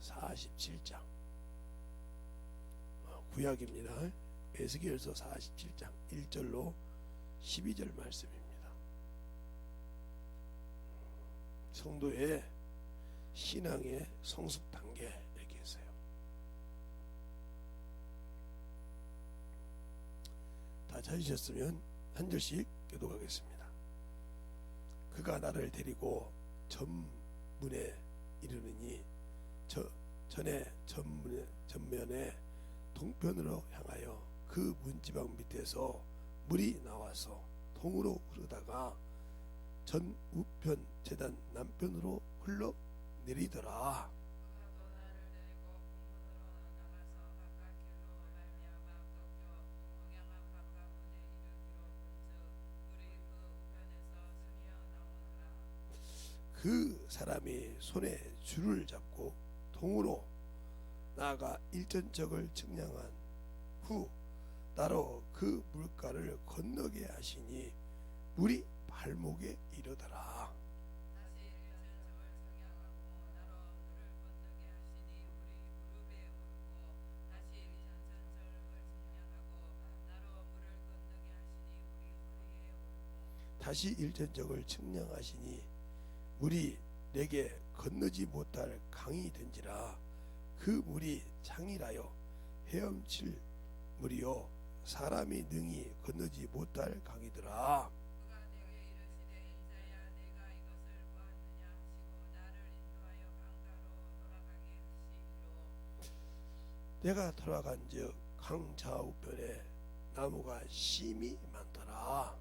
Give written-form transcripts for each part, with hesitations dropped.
47장 구약입니다. 에스겔서 47장 1절로 12절 말씀입니다. 성도의 신앙의 성숙 단계 이렇게 했어요. 다 찾으셨으면 한 절씩 교독하겠습니다. 그가 나를 데리고 전문에 이르느니 전면에 동편으로 향하여 그 문지방 밑에서 물이 나와서 동으로 흐르다가 전 우편 제단 남편으로 흘러 내리더라. 그 사람이 손에 줄을 잡고 동으로 나아가 일전적을 측량한 후 따로 그 물가를 건너게 하시니 물이 발목에 이르더라. 다시 일전적을 측량하시니 물이 내게 건너지 못할 강이 된지라. 그 물이 장이라여 헤엄칠 물이요 사람이 능히 건너지 못할 강이더라. 내가 돌아간즉 강 좌우편에 나무가 심히 많더라.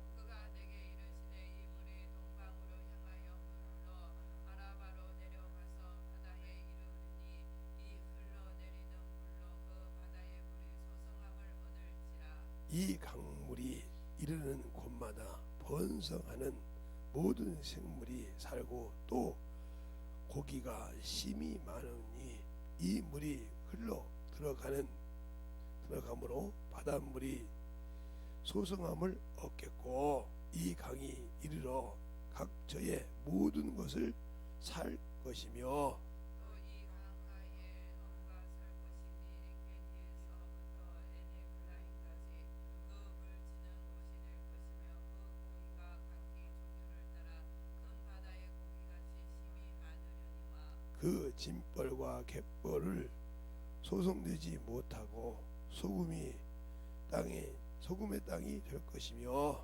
이 강물이 이르는 곳마다 번성하는 모든 생물이 살고 또 고기가 심히 많으니 이 물이 흘러 들어가므로 바닷물이 소성함을 얻겠고 이 강이 이르러 각처의 모든 것을 살 것이며 그 짐벌과 갯벌을 소송되지 못하고 소금의 땅이 될 것이며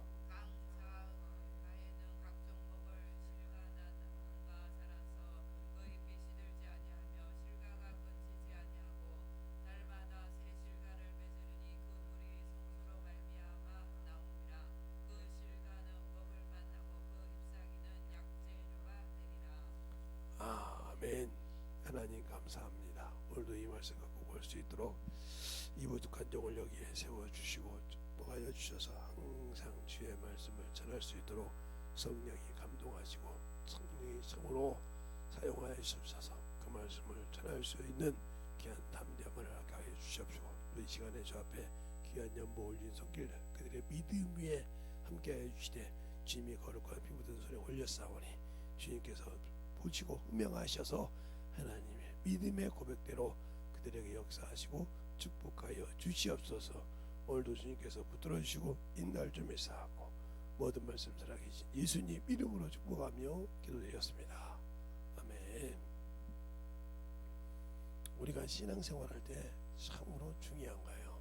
아멘. 하나님 감사합니다. 오늘도 이 말씀 갖고 볼 수 있도록 이 부족한 종을 여기에 세워주시고 축복하여 주셔서 항상 주의 말씀을 전할 수 있도록 성령이 감동하시고 성령이 성으로 사용하여 주셔서 그 말씀을 전할 수 있는 귀한 담대함을 하게 주시옵시고 이 시간에 주 앞에 귀한 연보 올린 손길 그들의 믿음 위에 함께하여 주시되 주님이 거룩한 피 묻은 손에 올렸사오니 주님께서 보시고 흠명하셔서 하나님의 믿음의 고백대로 그들에게 역사하시고 축복하여 주시옵소서. 오늘도 주님께서 붙들어 주시고 인도할 좀 있사하고 모든 말씀 살아계신 예수님 이름으로 축복하며 기도드렸습니다. 아멘. 우리가 신앙생활할 때 참으로 중요한 거예요.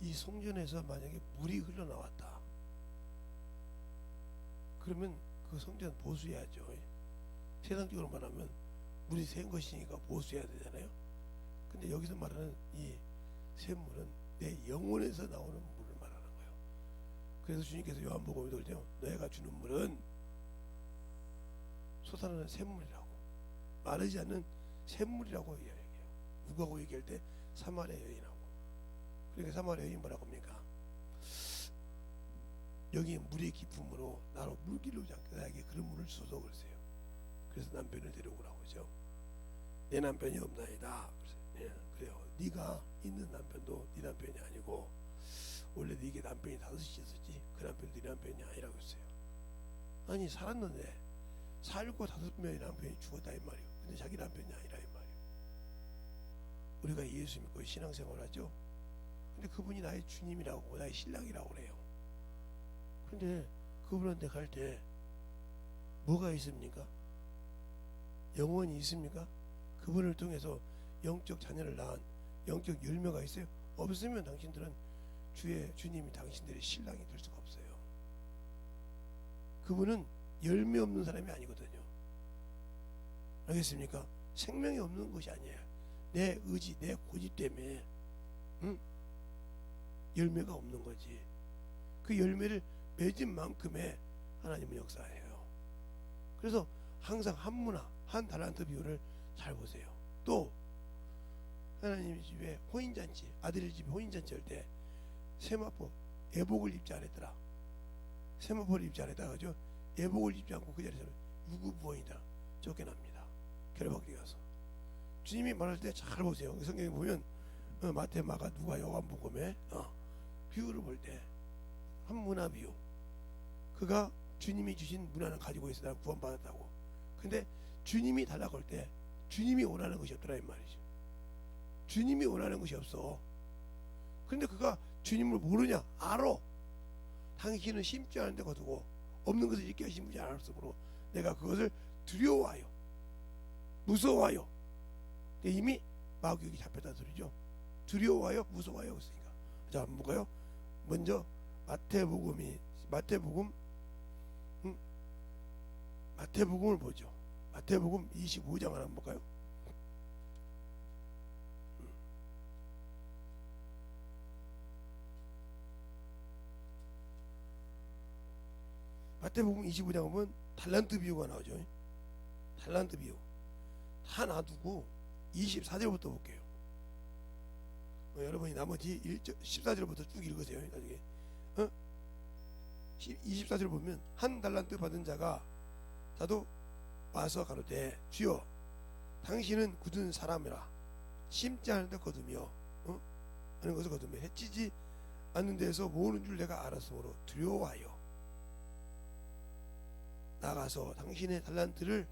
이 성전에서 만약에 물이 흘러나왔다 그러면 그 성전 보수해야죠. 세상적으로 말하면 물이 샌 것이니까 보수해야 되잖아요. 근데 여기서 말하는 이 샘물은 내 영혼에서 나오는 물을 말하는 거예요. 그래서 주님께서 요한복음에 그러죠. 너희가 주는 물은 솟아나는 샘물이라고, 마르지 않는 샘물이라고 이야기해요. 누구하고 얘기할 때 사마리아 여인하고. 그러니까 사마리아 여인이 뭐라고 합니까? 여기 물의 기품으로 나로 물길로 잡게 나에게 그런 물을 주소서 그러세요. 그래서 남편을 데려오라고 하죠. 내 남편이 없나이다. 그래요. 네가 있는 남편도 네 남편이 아니고 원래 네게 남편이 5이 있었지 그 남편도 네 남편이 아니라고 했어요. 아니 살았는데 살고 5명의 남편이 죽었다 이 말이에요. 근데 자기 남편이 우리가 예수 믿고 신앙생활하죠. 근데 그분이 나의 주님이라고 나의 신랑이라고 그래요. 근데 그분한테 갈 때 뭐가 있습니까? 영원이 있습니까? 그분을 통해서 영적 자녀를 낳은 영적 열매가 있어요? 없으면 당신들은 주님이 당신들의 신랑이 될 수가 없어요. 그분은 열매 없는 사람이 아니거든요. 알겠습니까? 생명이 없는 것이 아니에요. 내 의지, 내 고집 때문에 열매가 없는 거지. 그 열매를 맺은 만큼의 하나님은 역사해요. 그래서 항상 한 문화, 한 달란트 비율을 잘 보세요. 또 하나님 집에 혼인잔치, 아들 집에 혼인잔치 할 때 세마포 예복을 입지 않았더라. 세마포를 입지 않았다 그죠? 예복을 입지 않고 그 자리에서 유구부원이다 쫓겨납니다. 결박에 가서 주님이 말할 때 잘 보세요. 성경에 보면 마태, 마가, 누가, 요한복음에 비유를 볼 때 한 문화 비유, 그가 주님이 주신 문화는 가지고 있어 나는 구원받았다고. 근데 주님이 달라고 할 때 주님이 원하는 것이 없더라 이 말이죠. 주님이 원하는 것이 없어. 근데 그가 주님을 모르냐? 알아. 당신은 심지 않은 데 거두고 없는 것을 있게 하신 분이 알았으므로 내가 그것을 두려워하여 무서워하여. 이미 마귀에게 잡혔다는 소리죠. 두려워하여 무서워하여 했으니까. 자, 한번 볼까요? 먼저 마태복음을 보죠. 마태복음 25장 하나 볼까요? 마태복음 25장 보면 달란트 비유가 나오죠. 달란트 비유 다 놔두고 24절부터 볼게요. 여러분이 나머지 14절부터 쭉 읽으세요. 나중에 24절 보면 한 달란트 받은 자가 나도 와서 가로되 주여 당신은 굳은 사람이라 심지 않은 데 거두며 하는 것을 거두며 해치지 않는 데서 모으는 줄 내가 알았으므로 두려워하여 나가서 당신의 달란트를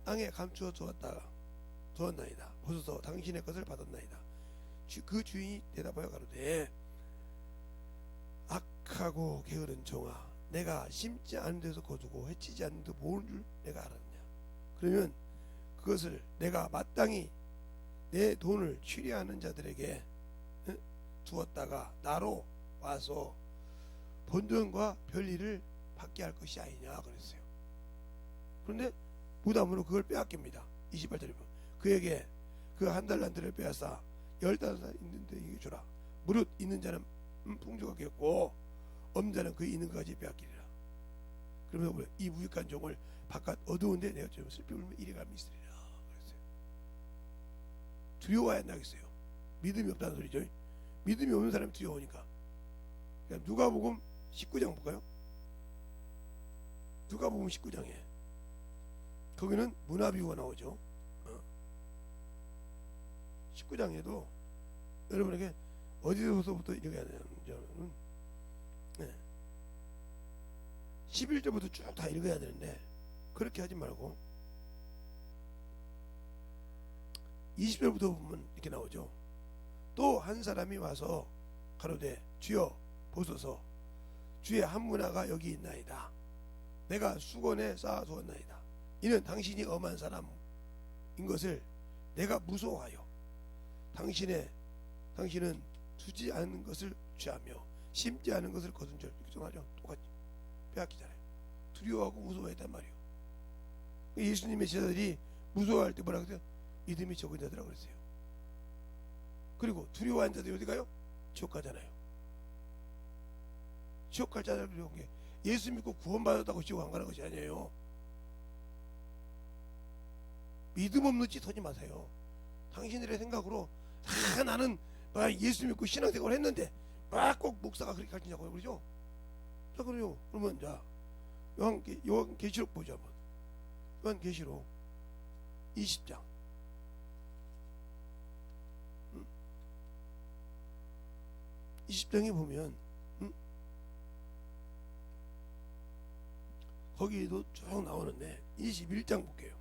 땅에 감추어 두었나이다. 보소서 당신의 것을 받았나이다. 그 주인이 대답하여 가로되 악하고 게으른 종아, 내가 심지 않은 데서 거두고 해치지 않는 데 모으는 줄 내가 알았냐. 그러면 그것을 내가 마땅히 내 돈을 취리하는 자들에게 두었다가 나로 와서 본전과 별일을 받게 할 것이 아니냐 그랬어요. 그런데 무담으로 그걸 빼앗깁니다. 28절에 보면 그에게 그 한 달란트를 빼앗아 15달란트 있는데 이게 주라. 무릇 있는 자는 풍족하겠고 없는 자는 그 있는 것까지 빼앗기리라. 그러면서 이 무익한 종을 바깥 어두운데 내가 좀 슬피 울면 이리 가면 있으리라 그랬어요. 두려워야 한다겠어요. 믿음이 없다는 소리죠. 믿음이 없는 사람이 두려우니까. 그러니까 누가복음 19장 볼까요? 누가복음 19장에 거기는 문화비유가 나오죠. 19장에도 여러분에게 어디서부터 읽어야 되냐면 11절부터 쭉 다 읽어야 되는데 그렇게 하지 말고 20절부터 보면 이렇게 나오죠. 또 한 사람이 와서 가로되 주여 보소서 주의 한 문화가 여기 있나이다. 내가 수건에 쌓아 두었나이다. 이는 당신이 엄한 사람인 것을 내가 무서워하여 당신은 두지 않은 것을 취하며 심지 않은 것을 거둔 줄 이렇게 전하죠. 똑같이 빼앗기잖아요. 두려워하고 무서워했단 말이에요. 예수님의 제자들이 무서워할 때 뭐라 그래요? 믿음이 적은 자들이라고 그랬어요. 그리고 두려워한 자들이 어디 가요? 지옥 가잖아요. 지옥 갈 자들을 두려운 게 예수 믿고 구원받았다고 지옥 안 가는 것이 아니에요. 믿음 없는 짓 하지 마세요. 당신들의 생각으로 나는 예수 믿고 신앙생활을 했는데 꼭 목사가 그렇게 가르치냐고 그러죠. 자, 그래요. 그러면 자 요한계시록 보자 한번. 요한계시록 20장 20장에 보면 거기도 쭉 나오는데 21장 볼게요.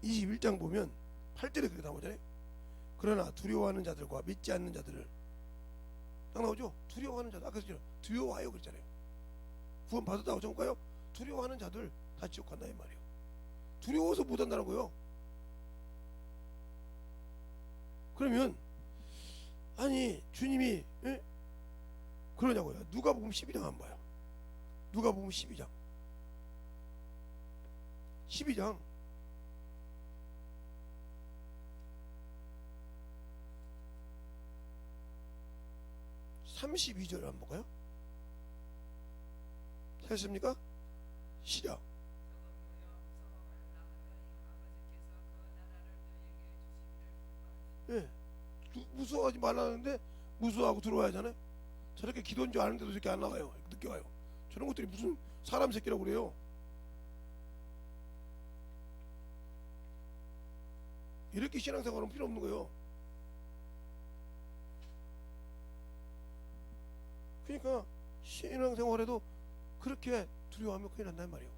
21장 보면 8절에 그렇게 나오잖아요. 그러나 두려워하는 자들과 믿지 않는 자들을, 딱 나오죠. 두려워하는 자들, 아까 그랬잖아요. 두려워하여 그랬잖아요. 구원 받았다고 전가요? 두려워하는 자들 다 지옥 간다 이 말이에요. 두려워서 못 한다는 거예요. 그러면 아니 주님이 그러냐고요. 누가복음 12장 한번 봐요. 누가복음 12장 32절 한번 볼까요? 하셨습니까? 시작. 예, 무서워하지 말라는데 무서워하고 들어와야 하잖아요. 저렇게 기도인 줄 아는데도 저렇게 안 나가요. 늦게 와요. 저런 것들이 무슨 사람 새끼라고 그래요. 이렇게 신앙생활은 필요 없는 거예요. 그러니까 신앙생활에도 그렇게 두려워하면 큰일 난단 말이에요.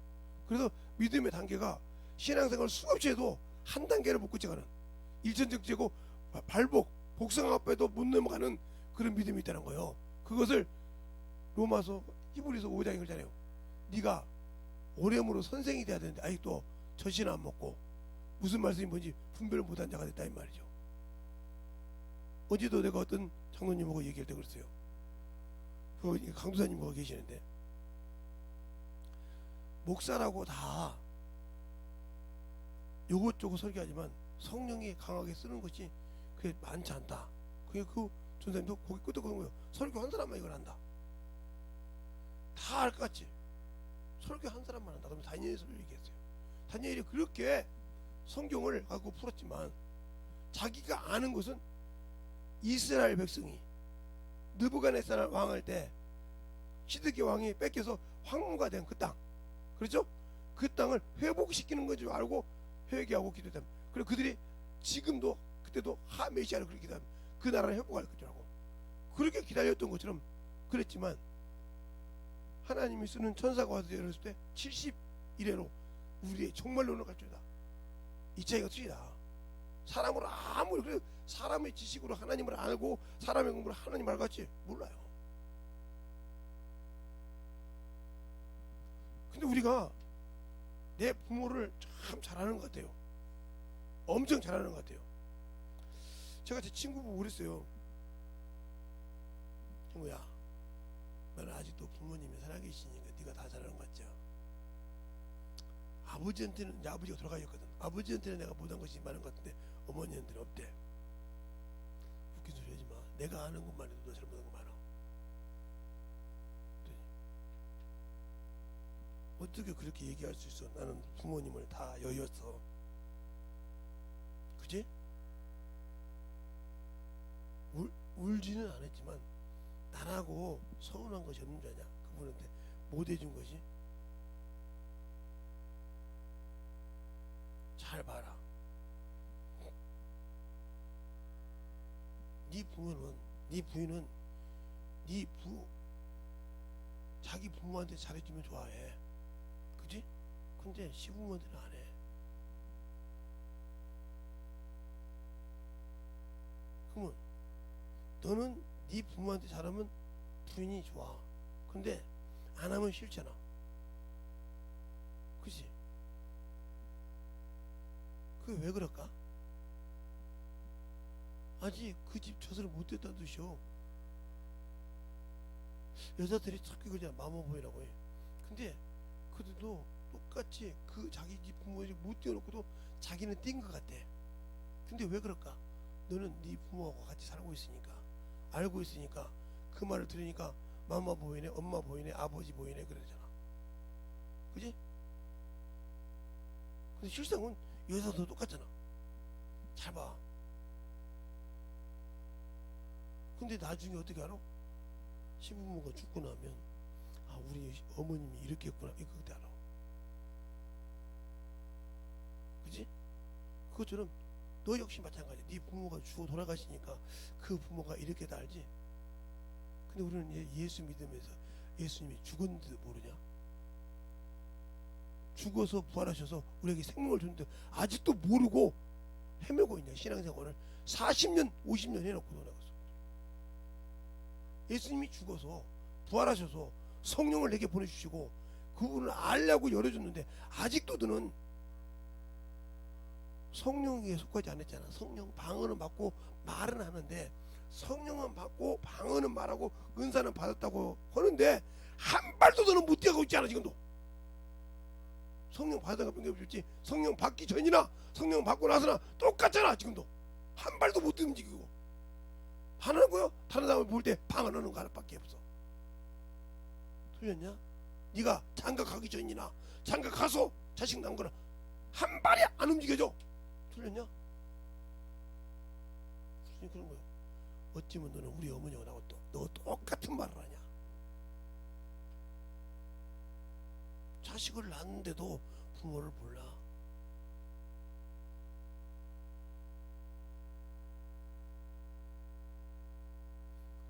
그래서 믿음의 단계가 신앙생활 수없이 해도 한 단계를 못 끝가는 일천정제고 발복 복숭아 앞에도 못 넘어가는 그런 믿음이 있다는 거예요. 그것을 로마서 히브리서 5장에 그러잖아요. 네가 오렴으로 선생이 돼야 되는데 아직도 젖이나 안 먹고 무슨 말씀이 뭔지 분별을 못한 자가 됐다 이 말이죠. 어제도 내가 어떤 장로님하고 얘기할 때 그랬어요. 그 강도사님하고 계시는데 목사라고 다 요것저것 설교하지만 성령이 강하게 쓰는 것이 그게 많지 않다. 그게 그 전사님도 거기 끄덕끄덕 거예요. 설교 한 사람만 이걸 한다. 다 알 것 같지. 설교 한 사람만 한다. 그러면 다니엘이 설교 얘기했어요. 다니엘이 그렇게 성경을 갖고 풀었지만 자기가 아는 것은 이스라엘 백성이 느부갓네살 왕할 때 시드기 왕이 뺏겨서 황무가 된 그 땅, 그렇죠? 그 땅을 회복시키는 건 줄 알고 회개하고 기도했다. 그리고 그들이 지금도 그때도 메시아를 그렇게 기도하면 그 나라를 회복할 줄 알고 그렇게 기다렸던 것처럼 그랬지만 하나님이 쓰는 천사가 와서 열었을 때 70이래로 우리의 정말로는 갈 줄이다. 이 차이가 틀리다. 사람으로 아무리 그래 사람의 지식으로 하나님을 알고 사람의 공부를 하나님 알겠지 몰라요. 근데 우리가 내 부모를 참 잘하는 것 같아요. 엄청 잘하는 것 같아요. 제가 제 친구 보고 그랬어요. 친구야, 너는 아직도 부모님이 살아계시니까 네가 다 잘하는 것 같죠. 아버지한테는 이제 아버지가 돌아가 있거든. 아버지한테는 내가 못한 것이 많은 것 같은데 어머니한테는 없대. 웃긴 소리 하지 마. 내가 아는 것만 해도 너 잘못한 거 많아. 어떻게 그렇게 얘기할 수 있어? 나는 부모님을 다 여였어. 그지? 울지는 않았지만 나라고 서운한 것이 없는 줄 아냐? 그분한테 못 해준 것이. 잘 봐라. 네 부모는, 네 부인은 자기 부모한테 잘해주면 좋아해. 그지? 근데 시부모한테는 안 해. 그러면 너는 네 부모한테 잘하면 부인이 좋아. 근데 안 하면 싫잖아. 그치? 그게 왜 그럴까? 아직 그 집 젖을 못 됐다는 뜻이요. 여자들이 자꾸 그냥 마마보이라고 해. 근데 그들도 똑같이 그 자기 집 부모를 못 띄워놓고도 자기는 띈 것 같대. 근데 왜 그럴까? 너는 네 부모하고 같이 살고 있으니까 알고 있으니까 그 말을 들으니까 마마 보이네, 엄마 보이네, 아버지 보이네 그러잖아. 그지? 근데 실상은 여자도 똑같잖아. 잘 봐. 근데 나중에 어떻게 알아? 시부모가 죽고 나면 아 우리 어머님이 이렇게 했구나 이거 그때 알아. 그지? 그것처럼 너 역시 마찬가지야. 네 부모가 죽어 돌아가시니까 그 부모가 이렇게 다 알지. 근데 우리는 예수 믿으면서 예수님이 죽었는데도 모르냐? 죽어서 부활하셔서 우리에게 생명을 줬는데 아직도 모르고 헤매고 있냐. 신앙생활을 40년 50년 해놓고 돌아갔어. 예수님이 죽어서 부활하셔서 성령을 내게 보내주시고 그분을 알려고 열어줬는데 아직도 너는 성령에 속하지 않았잖아. 성령 방언은 받고 말은 하는데, 성령은 받고 방언은 말하고 은사는 받았다고 하는데 한 발도 너는 못 뛰어가고 있지 않아. 지금도 성령 받아가 변경줄지 성령 받기 전이나 성령 받고 나서나 똑같잖아. 지금도 한 발도 못 움직이고 하는 거요. 다른 사람을 볼 때 방언하는 거 하나밖에 없어. 틀렸냐? 네가 장가 가기 전이나 장가 가서 자식 낳은 거나 한 발이 안 움직여져. 틀렸냐? 무슨 그런 거요. 어찌면 너는 우리 어머니하고 나하고 너 똑같은 말을 하냐. 자식을 낳는데도 부모를 몰라.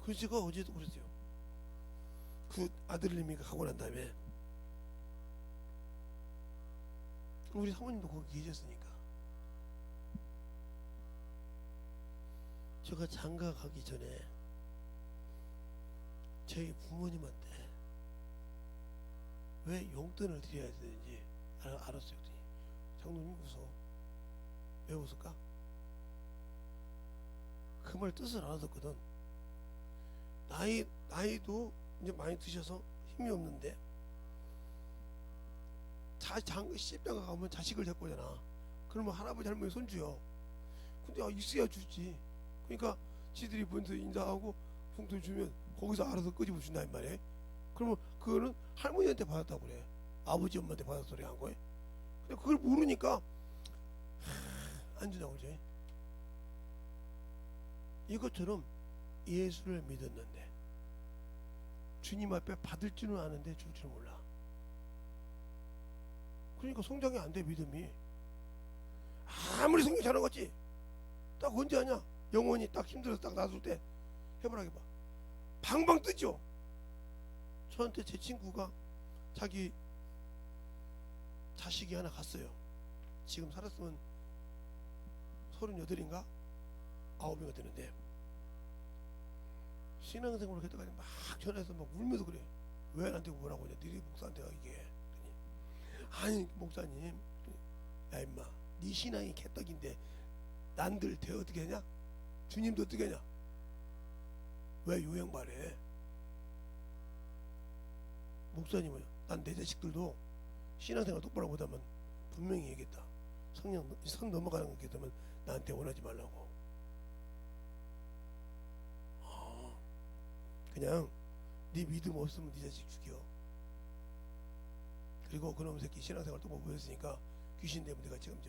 그 제가 어제도 그랬어요. 그 아들님이 가고 난 다음에 우리 사모님도 거기 계셨으니까 제가 장가 가기 전에 저희 부모님한테 왜 용돈을 드려야 되는지 알았어요. 장로님 웃어. 왜 웃을까? 그 말 뜻을 알았거든. 나이도 이제 많이 드셔서 힘이 없는데 시집장가 가면 자식을 데리고 오잖아. 그러면 할아버지 할머니 손주요. 근데 있어야 주지. 그러니까 지들이 먼저 인사하고 봉투 주면 거기서 알아서 끄집어 준다 이 말이에요. 그러면 그거는 할머니한테 받았다고 그래. 아버지 엄마한테 받았어 소리 한 거예요. 근데 그걸 모르니까 안 주냐고 그러지. 이것처럼 예수를 믿었는데 주님 앞에 받을 줄은 아는데 줄 줄은 몰라. 그러니까 성장이 안 돼. 믿음이 아무리 성경 잘한 거지 딱 언제 하냐. 영혼이 딱 힘들어서 딱 놔둘 때 해보라게 봐. 방방 뜨죠. 저한테 제 친구가 자기 자식이 하나 갔어요. 지금 살았으면 38인가 9인가 되는데 신앙생활을 했다가 막 전화해서 막 울면서 그래. 왜 나한테 뭐라고 하냐. 너희 목사한테 이게. 아니 목사님, 야 임마 네 신앙이 개떡인데 난들 대 어떻게 하냐. 주님도 어떻게 하냐. 왜 요양 말해. 목사님은 난 내 자식들도 신앙생활 똑바로 못하면 분명히 얘기했다. 선 넘어가는 게 되면 나한테 원하지 말라고. 그냥 네 믿음 없으면 네 자식 죽여. 그리고 그놈 새끼 신앙생활 똑바로 보였으니까 귀신 때문에 내가 지금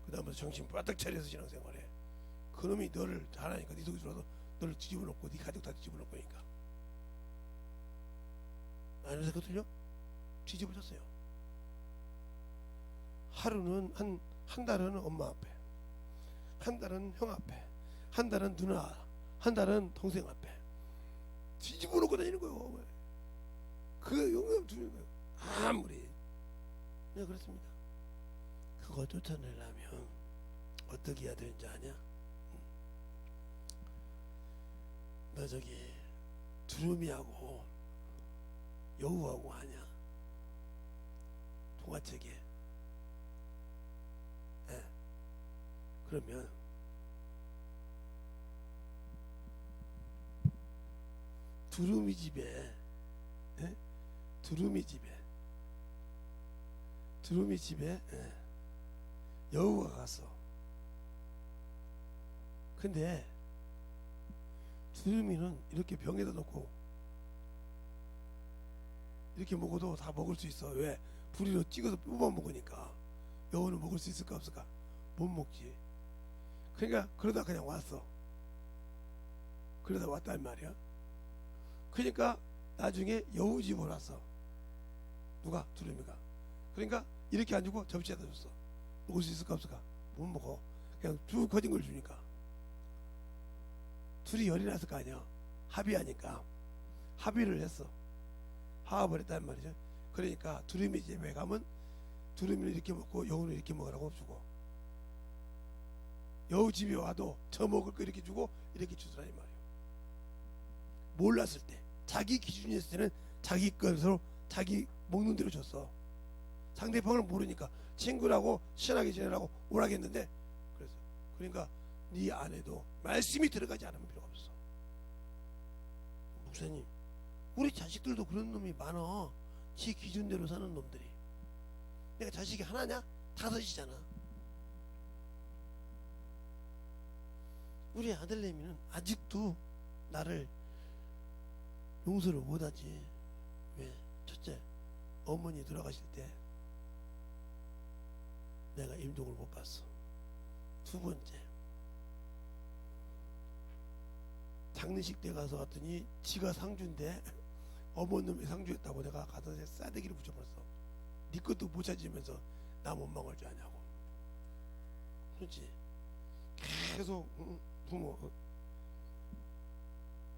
그 다음부터 정신 바짝 차려서 신앙생활해. 그놈이 너를 잘하니까 네 속에 들어와서 너를 뒤집어 놓고 네 가족 다 뒤집어 놓을 거니까. 안 했거든요. 뒤집어 졌어요. 하루는 한 달은 엄마 앞에, 한 달은 형 앞에, 한 달은 누나, 한 달은 동생 앞에 뒤집어 놓고 다니는 거예요. 그 용감 주는 거예요. 아무리. 네, 그렇습니다. 그거 쫓아내려면 어떻게 해야 되는지 아냐? 너 저기 두루미하고 여우하고 하냐? 동화책에. 네. 그러면 두루미 집에, 네? 두루미 집에 네. 여우가 갔어. 근데 두루미는 이렇게 병에다 놓고 이렇게 먹어도 다 먹을 수 있어. 왜? 부리로 찍어서 뽑아 먹으니까. 여우는 먹을 수 있을까 없을까? 못 먹지. 그러니까 그러다 그냥 왔어. 그러다 왔단 말이야. 그러니까 나중에 여우 집으로 왔어. 누가? 두루미가. 그러니까 이렇게 안 주고 접시에다 줬어. 먹을 수 있을까 없을까? 못 먹어. 그냥 쭉 커진 걸 주니까. 둘이 열이 났을 거 아니야. 합의하니까. 합의를 했어. 화합을 했단 말이죠. 그러니까 두루미 집에 가면 두루미는 이렇게 먹고 여우는 이렇게 먹으라고 주고, 여우 집에 와도 저 먹을 거 이렇게 주고 이렇게 주더라 이 말이에요. 몰랐을 때, 자기 기준이었을 때는 자기 것으로 자기 먹는 대로 줬어. 상대방을 모르니까 친구라고 친하게 지내라고 오라겠는데, 그래서 그러니까 네 안에도 말씀이 들어가지 않으면 필요가 없어. 목사님, 우리 자식들도 그런 놈이 많아. 지 기준대로 사는 놈들이. 내가 자식이 하나냐? 다섯이잖아. 우리 아들내미는 아직도 나를 용서를 못하지. 왜? 첫째, 어머니 돌아가실 때 내가 임종을 못 봤어. 두 번째, 장례식 때 가서 갔더니 지가 상주인데 어머님이 상주했다고 내가 가서 싸대기를 붙여버렸어. 네 것도 못 찾으면서 나 못 먹을 줄 아냐고. 그렇지. 계속 부모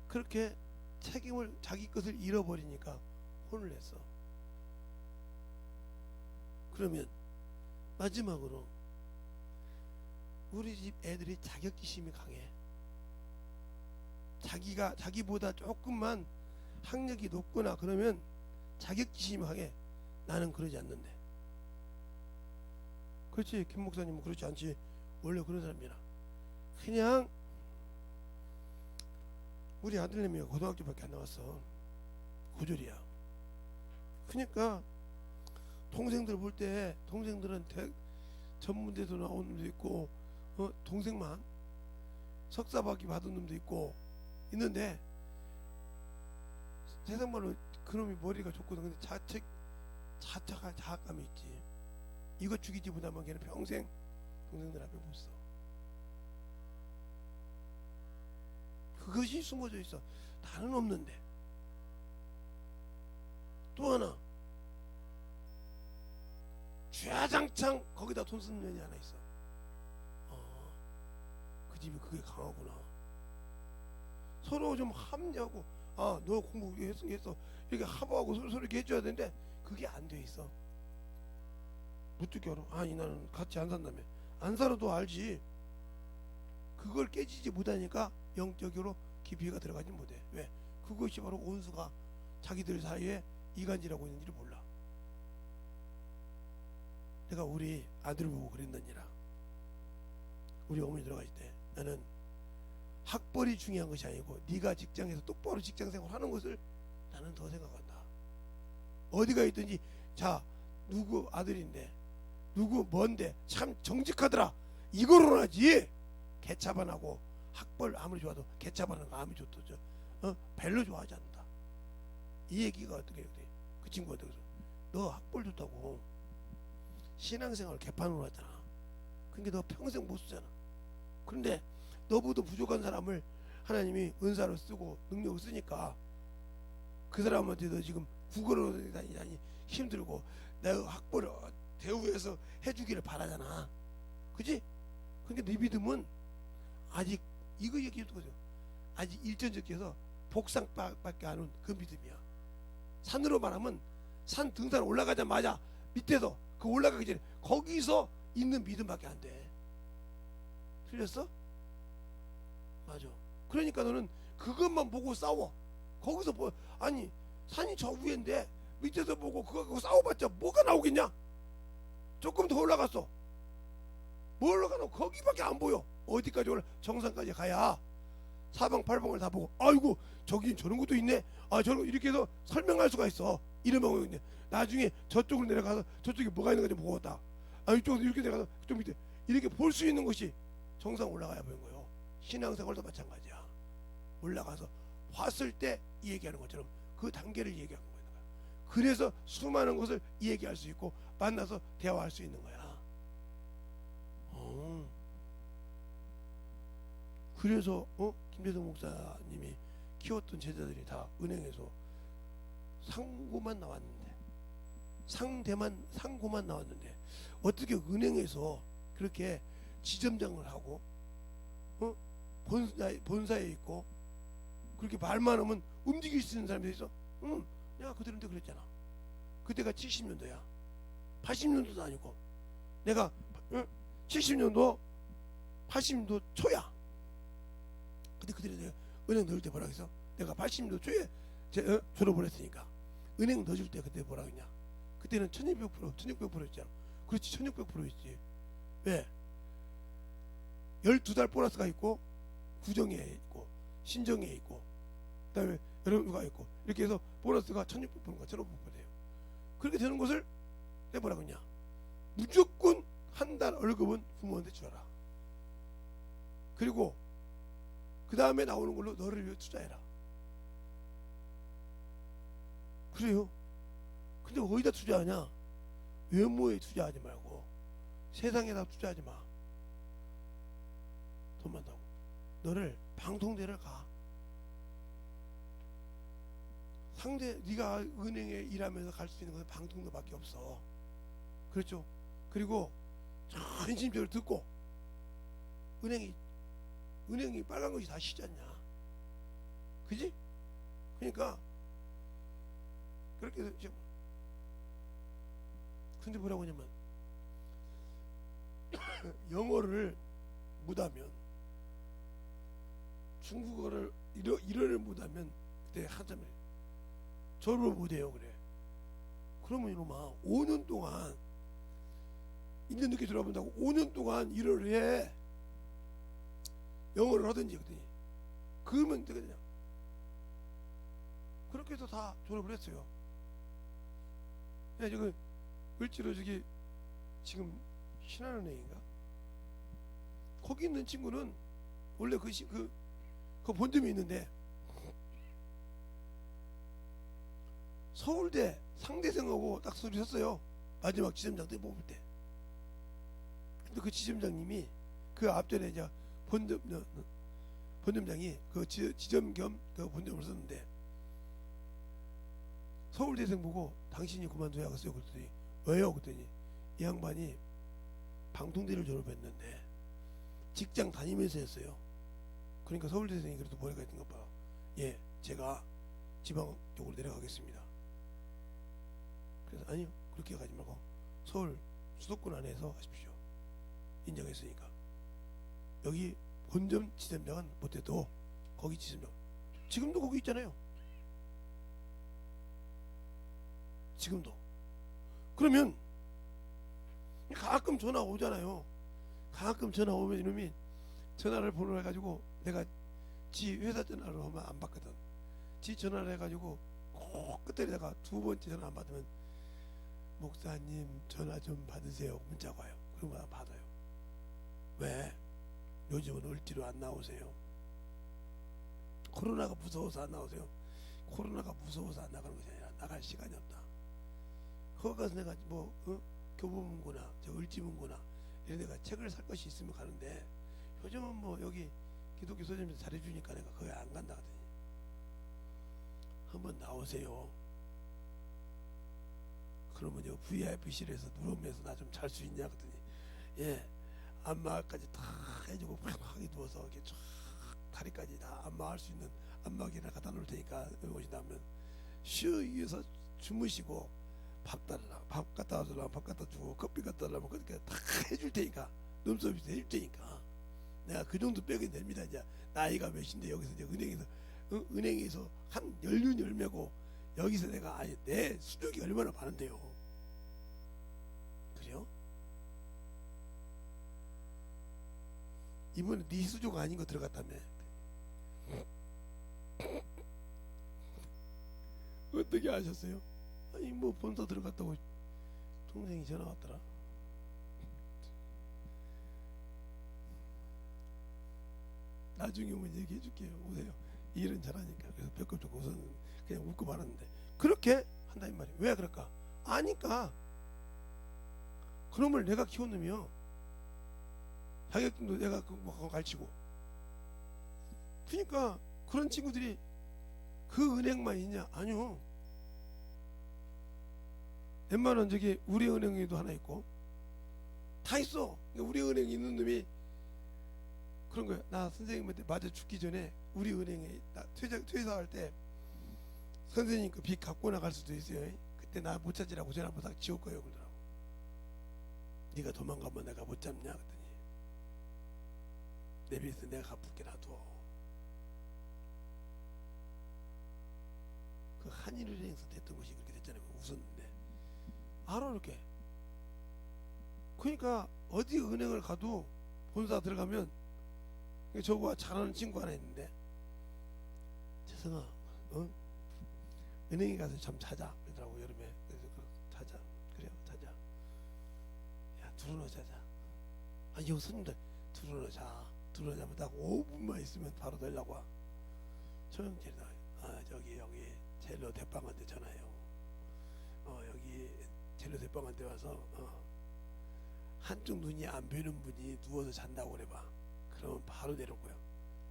그렇게 책임을, 자기 것을 잃어버리니까 혼을 냈어. 그러면 마지막으로 우리 집 애들이 자격지심이 강해. 자기보다 조금만 학력이 높거나 그러면 자격지심이 강해. 나는 그러지 않는데. 그렇지, 김 목사님은 그렇지 않지. 원래 그런 사람이라. 그냥 우리 아들내미가 고등학교밖에 안 나왔어. 고졸이야. 그러니까 동생들 볼 때, 동생들은 전문대도 나온 놈도 있고, 동생만 석사학위 받은 놈도 있고 있는데, 세상 말로 그놈이 머리가 좋거든. 근데 자학감이 있지. 이거 죽이지 못하면 걔는 평생 동생들 앞에 못 서. 그것이 숨어져 있어. 다는 없는데. 또 하나, 주야장창 거기다 돈 쓰는 년이 하나 있어. 그 집이 그게 강하구나. 서로 좀 합리하고, 너 공부 했어 이렇게 합하고 서로 이렇게 해줘야 되는데 그게 안 돼 있어. 무뚝 알아. 아니 나는 같이 안 산다며. 안 살아도 알지. 그걸 깨지지 못하니까 영적으로 깊이가 들어가지 못해. 왜? 그것이 바로 온수가 자기들 사이에 이간질하고 있는지를 몰라. 내가 우리 아들 보고 그랬느니라. 우리 어머니 들어가실 때 나는 학벌이 중요한 것이 아니고 네가 직장에서 똑바로 직장생활 하는 것을 나는 더 생각한다. 어디가 있든지, 자 누구 아들인데 누구 뭔데 참 정직하더라 이거로 하지. 개차반하고 학벌 아무리 좋아도 개차반하는 거 아무리 좋도 별로 좋아하지 않는다. 이 얘기가 어떻게 돼? 그 친구가 그래서 너 학벌 좋다고 신앙생활 개판으로 하잖아. 그러니까 너 평생 못 쓰잖아. 그런데 너보다 부족한 사람을 하나님이 은사로 쓰고 능력을 쓰니까 그 사람한테도 지금 국어로 다니니 힘들고 내가 학벌을 대우해서 해주기를 바라잖아. 그지? 그러니까 네 믿음은 아직 이거 얘기해도 거죠. 아직 일전적해서 복상밖에 안 온 그 믿음이야. 산으로 말하면 산 등산 올라가자마자 밑에서 그 올라가기 전에 거기서 있는 믿음밖에 안 돼. 틀렸어? 맞아. 그러니까 너는 그것만 보고 싸워. 거기서 아니 산이 저 위인데 밑에서 보고 그거 싸워봤자 뭐가 나오겠냐? 조금 더 올라갔어. 뭐 올라가나 거기밖에 안 보여. 어디까지 정상까지 가야 사방팔방을 다 보고 아이고 저기 저런 것도 있네. 저런 거 이렇게 해서 설명할 수가 있어. 이러면 있네. 나중에 저쪽으로 내려가서 저쪽에 뭐가 있는 건지 보겠다. 이쪽으로 이렇게 내려가서 좀 밑에 이렇게 볼 수 있는 것이 정상 올라가야 보는 거예요. 신앙생활도 마찬가지야. 올라가서 봤을 때 이 얘기하는 것처럼 그 단계를 얘기하는 거야. 그래서 수많은 것을 얘기할 수 있고 만나서 대화할 수 있는 거야. 그래서 김대성 목사님이 키웠던 제자들이 다 은행에서 상고만 나왔는데 상고만 나왔는데 어떻게 은행에서 그렇게 지점장을 하고 본사에 있고 그렇게 말만 하면 움직일 수 있는 사람들이 있어? 내가 그들한테 그랬잖아. 그때가 70년도야 80년도도 아니고 내가 70년도 80도 초야. 근데 그들이 내가 은행 넣을 때 뭐라 그랬어? 내가 80도 초에 졸업을 했으니까 은행 넣어줄 때 그때 뭐라 그랬냐? 그때는 1200%, 1600%였잖아. 그렇지, 1600%였지. 왜? 12달 보너스가 있고, 구정에 있고, 신정에 있고, 그 다음에 여름휴가 있고, 이렇게 해서 보너스가 1600%인가 1500%예요. 그렇게 되는 것을 내가 뭐라 그러냐? 무조건 한 달 월급은 부모한테 주라. 그리고 그 다음에 나오는 걸로 너를 위해 투자해라. 그래요. 근데 어디다 투자하냐? 외모에 투자하지 말고 세상에다 투자하지 마. 돈 많다고. 너를 방통대를 가. 상대 네가 은행에 일하면서 갈 수 있는 것은 방통대밖에 없어. 그렇죠? 그리고 전심적으로 듣고 은행이 빨간 것이 다 시지 않냐? 그지? 그러니까 그렇게 해서 지금 근데 뭐라고 하냐면 영어를 못하면 중국어를 일어를 못하면 그때 한참에 졸업을 못해요. 그래. 그러면 이놈아 5년 동안 1년 늦게 졸업한다고 5년 동안 일을 해. 영어를 하든지 그랬더니 그러면 되거든요. 그렇게 해서 다 졸업을 했어요. 야, 저기 을지로 저기 지금 신한은행인가? 거기 있는 친구는 원래 그 본점이 있는데 서울대 상대생하고 딱 소리 섰어요. 마지막 지점장 때 뽑을 때. 근데 그 지점장님이 그 앞전에 이제 본점장이 그 지점 겸 그 본점을 썼는데 서울대생 보고 당신이 그만둬야겠어요. 그랬더니 왜요? 그랬더니 이 양반이 방통대를 졸업했는데 직장 다니면서 했어요. 그러니까 서울대생이 그래도 머리가 있는가 봐. 예, 제가 지방 쪽으로 내려가겠습니다. 그래서 아니요, 그렇게 가지 말고 서울 수도권 안에서 하십시오. 인정했으니까. 여기 본점 지점장은 못해도 거기 지점장 지금도 거기 있잖아요. 지금도. 그러면 가끔 전화 오잖아요. 가끔 전화 오면 이놈이 전화를 번호를 해가지고 내가 지 회사 전화를 하면 안 받거든. 지 전화를 해가지고 꼭 끝에다가 두 번째 전화 안 받으면 목사님 전화 좀 받으세요. 문자가 와요. 그러면 나 받아요. 왜? 요즘은 을지로 안 나오세요. 코로나가 무서워서 안 나오세요. 코로나가 무서워서 안 나가는 것이 아니라 나갈 시간이 없다. 거기 가서 내가 교보문고나 저 을지문고나 이런 데가 책을 살 것이 있으면 가는데 요즘은 뭐 여기 기독교 서점에서 잘해주니까 내가 거기 안 간다 하더니 한번 나오세요. 그러면 저 VIP실에서 누우면서 나 좀 잘 수 있냐 그랬더니 예, 안마까지 다 해주고 편하게 누워서 이렇게 쫙 다리까지 다 안마할 수 있는 안마기를 갖다 놓을 테니까 오시다면 쉬어 위에서 주무시고 밥 달라, 밥 갖다 주려면 밥 갖다 주고 커피 갖다 주려면 그렇게 다 해줄 테니까 룸서비스 해줄 테니까 내가 그 정도 빼게 됩니다. 이제 나이가 몇인데 여기서 이제 은행에서 한 연륜 열매고 여기서 내가 아니 내 수족이 얼마나 많은데요. 그래요? 이번에 네 수족 아닌 거 들어갔다며. 어떻게 아셨어요? 아니 뭐 본사 들어갔다고 동생이 전화 왔더라. 나중에 오면 얘기해 줄게요. 오세요. 일은 잘하니까. 그래서 배꼽 좀 우선 그냥 웃고 말았는데 그렇게 한다 이 말이에요. 왜 그럴까? 아니까. 그놈을 내가 키웠으며 자격증도 내가 그거 가르치고. 그러니까 그런 친구들이 그 은행만 있냐? 아니요. 웬만한 저기 우리 은행에도 하나 있고 다 있어. 우리 은행에 있는 놈이 그런 거야. 나 선생님한테 맞아 죽기 전에 우리 은행에 나 퇴사할 때 선생님 그 빚 갖고 나갈 수도 있어요. 그때 나 못 찾으라고 전화번호 다 지울 거예요. 그러더라고. 네가 도망가면 내가 못 잡냐 그랬더니 내 빚은 내가 갚을게 놔둬. 그 한일은행에서 됐던 것이 그렇게 됐잖아요. 웃었는데 알아 이렇게. 그러니까 어디 은행을 가도 본사 들어가면 저거와 잘하는 친구 하나 있는데, 재성아, 은행에 가서 좀 자자 그러더라고. 여름에. 그래서 자자. 그래요, 자자. 야, 들어놓 자자. 아니 여기 손님들 들어놓 자. 들어놓 자면 딱 5분만 있으면 바로 되려고 와. 조용히다. 저기 젤로 대빵한테 전화해요. 여기 젤로 대빵한테 와서 한쪽 눈이 안 보이는 분이 누워서 잔다고 그래봐. 그러면 바로 내려고요.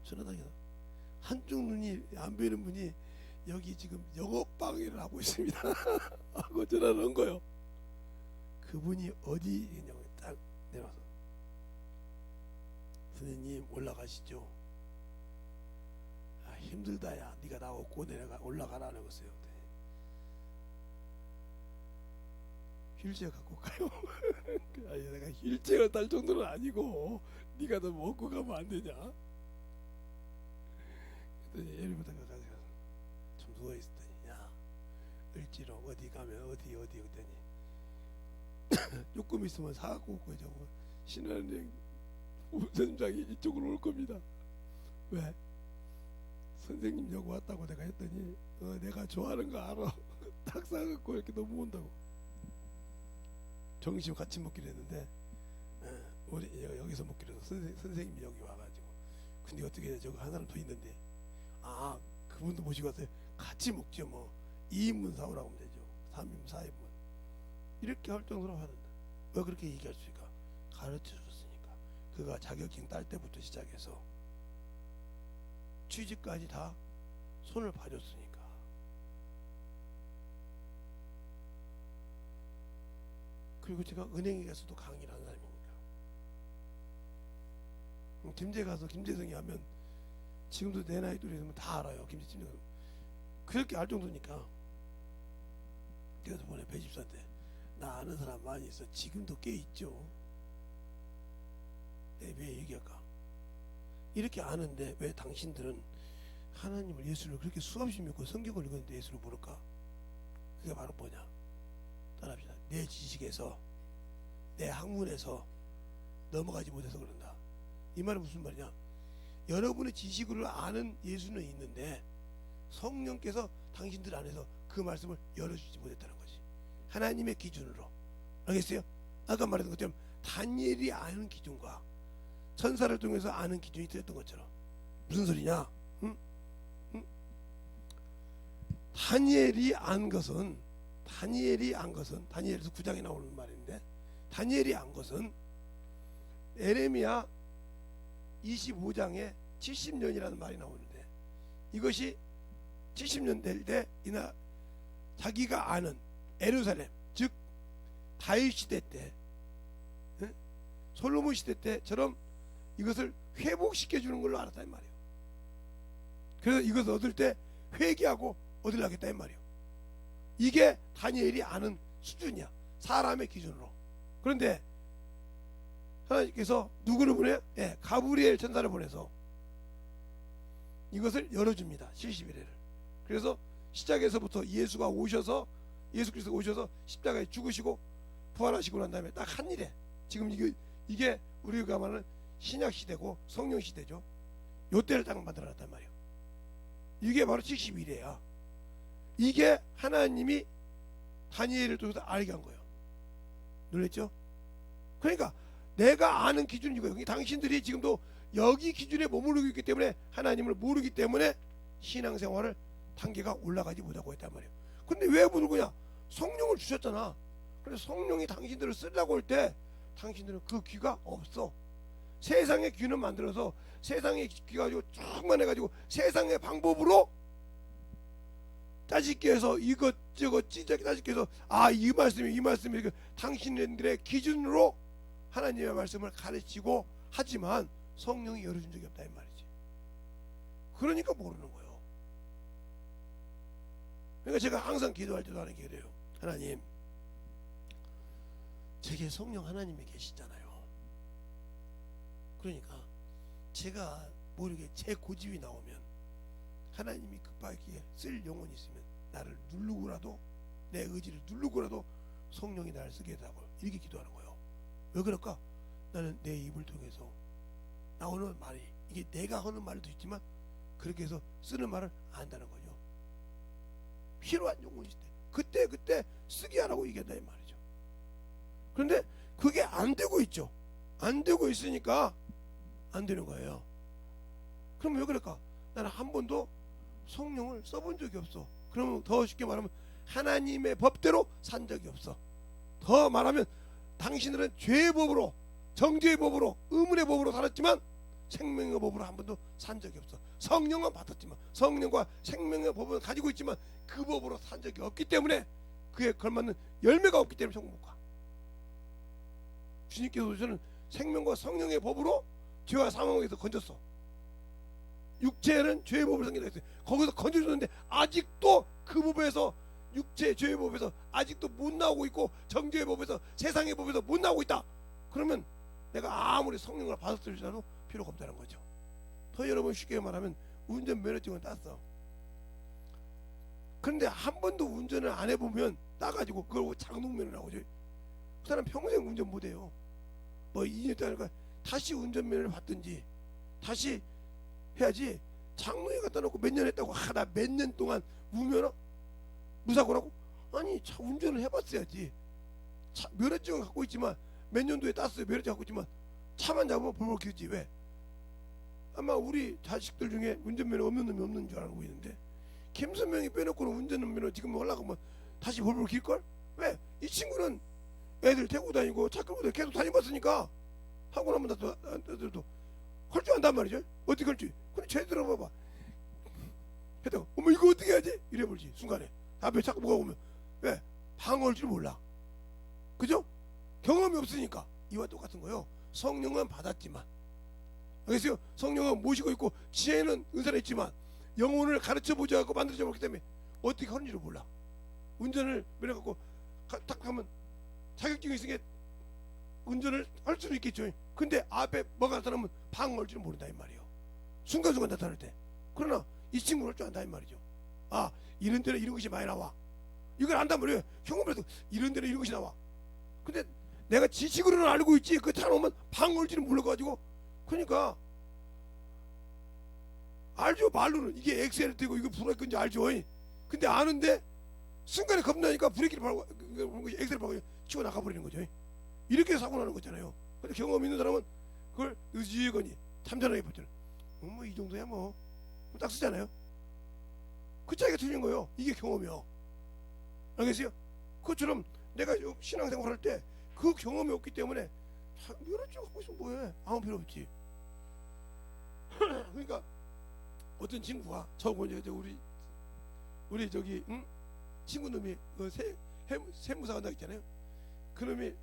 전화당해서 한쪽 눈이 안 보이는 분이 여기 지금 영업방해를 하고 있습니다. 하고 전화를 한 거예요. 그분이 어디 있냐고 딱 내려와서, 선생님 올라가시죠. 힘들다 야, 네가 나 업고 내려가 올라가라는 거였어요. 휠체어 갖고 가요. 아니 내가 휠체어 딸 정도는 아니고 네가 너 먹고 가면 안 되냐? 그랬더니 예리부터 가가지고 좀 누워 있었더니, 야 을지로 어디 가면 어디 그랬더니 조금 있으면 사갖고 오고 저거 신한은행 부선장이 이쪽으로 올 겁니다. 왜? 선생님 여기 왔다고 내가 했더니 내가 좋아하는 거 알아. 딱 사갖고 이렇게 넘어온다고. 점심 같이 먹기로 했는데 우리 여기서 먹기로 해서 선생님이 여기 와가지고, 근데 어떻게 저거 한 사람 더 있는데 그분도 모시고 왔어요. 같이 먹죠. 뭐 2인분 사오라고 하면 되죠. 3인분 4인분 이렇게 할 정도로 하는데 왜 그렇게 얘기할 수 있을까? 가르쳐줬으니까. 그가 자격증 딸 때부터 시작해서 취직까지 다 손을 봐줬으니까. 그리고 제가 은행에 가서도 강의를 한 사람이니까. 김제 가서 김재성이 하면 지금도 내 나이 또래면 다 알아요. 김재성 그렇게 알 정도니까. 그래서 번에 배집사한테 나 아는 사람 많이 있어. 지금도 꽤 있죠. 왜 얘기할까? 이렇게 아는데 왜 당신들은 하나님을, 예수를 그렇게 수없이 믿고 성경을 읽었는데 예수를 모를까? 그게 바로 뭐냐? 따라합시다. 내 지식에서, 내 학문에서 넘어가지 못해서 그런다. 이 말은 무슨 말이냐? 여러분의 지식으로 아는 예수는 있는데 성령께서 당신들 안에서 그 말씀을 열어주지 못했다는 거지. 하나님의 기준으로. 알겠어요? 아까 말했던 것처럼 다니엘이 아는 기준과 천사를 통해서 아는 기준이 틀렸던 것처럼. 무슨 소리냐? 다니엘이 안 것은, 다니엘에서 9장에 나오는 말인데, 다니엘이 안 것은 에레미야 25장에 70년이라는 말이 나오는데, 이것이 70년 될 때 이나 자기가 아는 예루살렘, 즉 다윗 시대 때, 솔로몬 시대 때처럼 이것을 회복시켜 주는 걸로 알았단 말이에요. 그래서 이것을 얻을 때 회개하고 얻으려고 했다 이 말이에요. 이게 다니엘이 아는 수준이야, 사람의 기준으로. 그런데 하나님께서 누구를 보내요? 가브리엘 천사를 보내서 이것을 열어줍니다. 70일에를. 그래서 시작에서부터 예수가 오셔서, 예수 그리스도 오셔서 십자가에 죽으시고 부활하시고 난 다음에 딱 한 일에, 지금 이게 우리가 말하는 신약 시대고 성령 시대죠. 요때를 딱 만들어놨단 말이에요. 이게 바로 70일이에요. 이게 하나님이 다니엘을 통해서 알게 한 거예요. 놀랬죠? 그러니까 내가 아는 기준이 이거예요. 당신들이 지금도 여기 기준에 머무르고 있기 때문에 하나님을 모르기 때문에 신앙생활을 단계가 올라가지 못하고 있단 말이에요. 근데 왜 모르느냐? 성령을 주셨잖아. 그래서 성령이 당신들을 쓰려고 할 때 당신들은 그 귀가 없어. 세상의 귀는 만들어서 세상의 귀 가지고 충만해가지고 세상의 방법으로 따지기 위해서 이것저것 찢어기 따지기 위해서 이 말씀이 당신들의 기준으로 하나님의 말씀을 가르치고 하지만 성령이 열어준 적이 없다 이 말이지. 그러니까 모르는 거예요. 그러니까 제가 항상 기도할 때도 하는 게 그래요. 하나님, 제게 성령 하나님이 계시잖아요. 그러니까 제가 모르게 제 고집이 나오면 하나님이 급하게 쓸 영혼이 있으면 나를 누르고라도, 내 의지를 누르고라도 성령이 나를 쓰게 해달라고 이렇게 기도하는 거예요. 왜 그럴까? 나는 내 입을 통해서 나오는 말이, 이게 내가 하는 말도 있지만 그렇게 해서 쓰는 말을 안다는 거죠. 필요한 영혼이 있을 때 그때 쓰게 하라고 얘기한다 이 말이죠. 그런데 그게 안 되고 있죠. 안 되고 있으니까 안 되는 거예요. 그럼 왜 그럴까? 나는 한 번도 성령을 써본 적이 없어. 그러면 더 쉽게 말하면 하나님의 법대로 산 적이 없어. 더 말하면 당신들은 죄의 법으로, 정죄의 법으로, 의문의 법으로 살았지만 생명의 법으로 한 번도 산 적이 없어. 성령은 받았지만, 성령과 생명의 법을 가지고 있지만 그 법으로 산 적이 없기 때문에, 그에 걸맞는 열매가 없기 때문에 천국 못 가. 주님께서 저는 생명과 성령의 법으로 죄와 사망에서 건졌어. 육체는 죄의 법을 상기했어요. 거기서 건져줬는데 아직도 그 법에서, 육체 죄의 법에서 아직도 못 나오고 있고, 정죄의 법에서, 세상의 법에서 못 나오고 있다. 그러면 내가 아무리 성령을 받았을지라도 필요가 없다는 거죠. 더 여러분 쉽게 말하면 운전 면허증은 땄어. 그런데 한 번도 운전을 안 해보면 따가지고 그걸 장롱면허라고 하죠. 그 사람 평생 운전 못해요. 뭐 2년 따니까 다시 운전면허를 받든지 다시 해야지. 장롱에 갖다 놓고 몇 년 했다고, 나 몇 년 동안 무면허? 무사고라고? 아니, 차 운전을 해봤어야지. 면허증은 갖고 있지만, 몇 년도에 땄어요. 면허증 갖고 있지만 차만 잡으면 벌벌 기우지. 왜? 아마 우리 자식들 중에 운전면허 없는 놈이 없는 줄 알고 있는데, 김선명이 빼놓고는 운전면허 지금 올라가면 다시 벌벌 길걸? 왜? 이 친구는 애들 태우고 다니고 차 끌고 계속 다녀봤으니까 하고 나면 나도 할 줄 안단 말이죠. 어떻게 할지. 근데 쟤들아 봐봐. 했다가 어머 이거 어떻게 하지? 이래버리지 순간에. 앞에 자꾸 뭐가 오면. 왜? 방어할 줄 몰라. 그죠? 경험이 없으니까. 이와 똑같은 거요. 성령은 받았지만, 알겠어요? 성령은 모시고 있고 지혜는 은사를 했지만 영혼을 가르쳐보지 않고 만들어져 버렸기 때문에 어떻게 하는지를 몰라. 운전을 면허갖고 딱 하면 자격증이 있으니까 운전을 할 수는 있겠죠. 근데 앞에 뭐가 나타나면 방어할 줄은 모른다 이 말이에요. 순간순간 나타날 때. 그러나 이 친구는 할 줄 안다 이 말이죠. 아, 이런 데는 이런 것이 많이 나와. 이걸 안단 말이에요. 경험을 해도 이런 데는 이런 것이 나와. 근데 내가 지식으로는 알고 있지, 그 차 놓으면 방어할 줄은 몰라가지고. 그러니까 알죠. 말로는 이게 엑셀을 떼고 이거 브레이크인지 알죠. 근데 아는데 순간에 겁나니까 브레이크를 밟고 엑셀을 밟고 치고 나가버리는 거죠. 이렇게 사고 나는 거잖아요. 근데 경험 있는 사람은 그걸 의지거니 참전하게 버텨요. 뭐 이 정도야 뭐 딱 쓰잖아요. 그 차이가 틀린 거예요. 이게 경험이요. 알겠어요? 그것처럼 내가 신앙생활 할 때 그 경험이 없기 때문에 면허증 갖고 있으면 뭐해? 아무 필요 없지. 그러니까 어떤 친구가 저거 이제 우리 저기 친구놈이 그 세무사 간다 있잖아요. 그놈이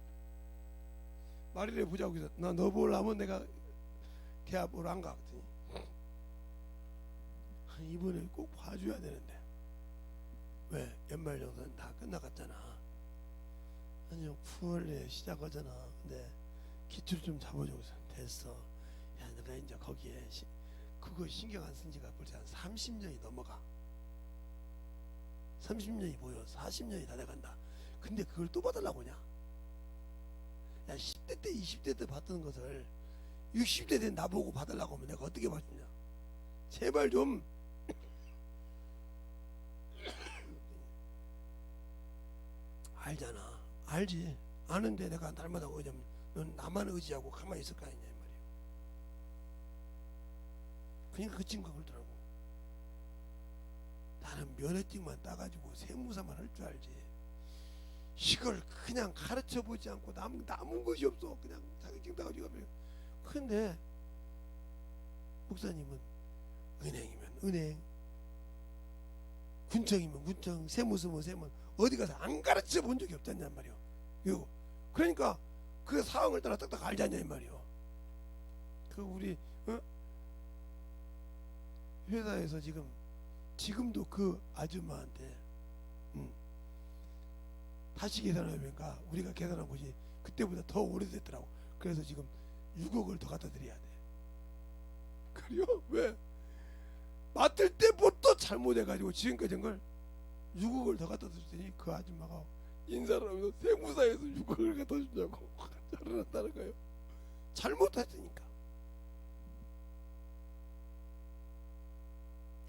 말이래 보자고 해서 나 너 보려면 내가 계약 보러 안 가. 그랬더니 이번에 꼭 봐줘야 되는데. 왜? 연말정산 다 끝나갔잖아. 아니요 9월에 시작하잖아. 근데 기초를 좀 잡아줘. 됐어. 야 내가 이제 거기에 그거 신경 안 쓴 지가 벌써 한 30년이 넘어가. 30년이 보여. 40년이 다 돼간다. 근데 그걸 또 봐달라고 하냐? 야 10대 때 20대 때 봤던 것을 60대 된 나보고 봐달라고 하면 내가 어떻게 봐주냐? 제발 좀. 알잖아. 알지. 아는데 내가 날마다 의지하면 넌 나만 의지하고 가만히 있을 거 아니냐 이 말이야. 그러니까 그 친구가 그러더라고. 나는 면허증만 따가지고 세무사만 할 줄 알지. 이걸 그냥 가르쳐보지 않고 남은 것이 없어. 그냥 자격증 따가지고 하면. 근데 목사님은 은행이면 은행, 군청이면 군청, 세무서면 세무, 어디 가서 안 가르쳐 본 적이 없단 말이요. 그러니까 그 상황을 따라 딱딱 알잖냐 이 말이요. 그 우리 회사에서 지금도 그 아줌마한테 다시 계산하니까 우리가 계산한 것이 그때보다 더 오래됐더라고. 그래서 지금 6억을 더 갖다 드려야 돼. 그래요? 왜? 맡을 때부터 잘못해가지고 지금까지 한 걸 6억을 더 갖다 줬더니 그 아줌마가 인사를 하면서 세무사에서 6억을 갖다 주냐고 화를 났다는 거예요. 잘못했으니까.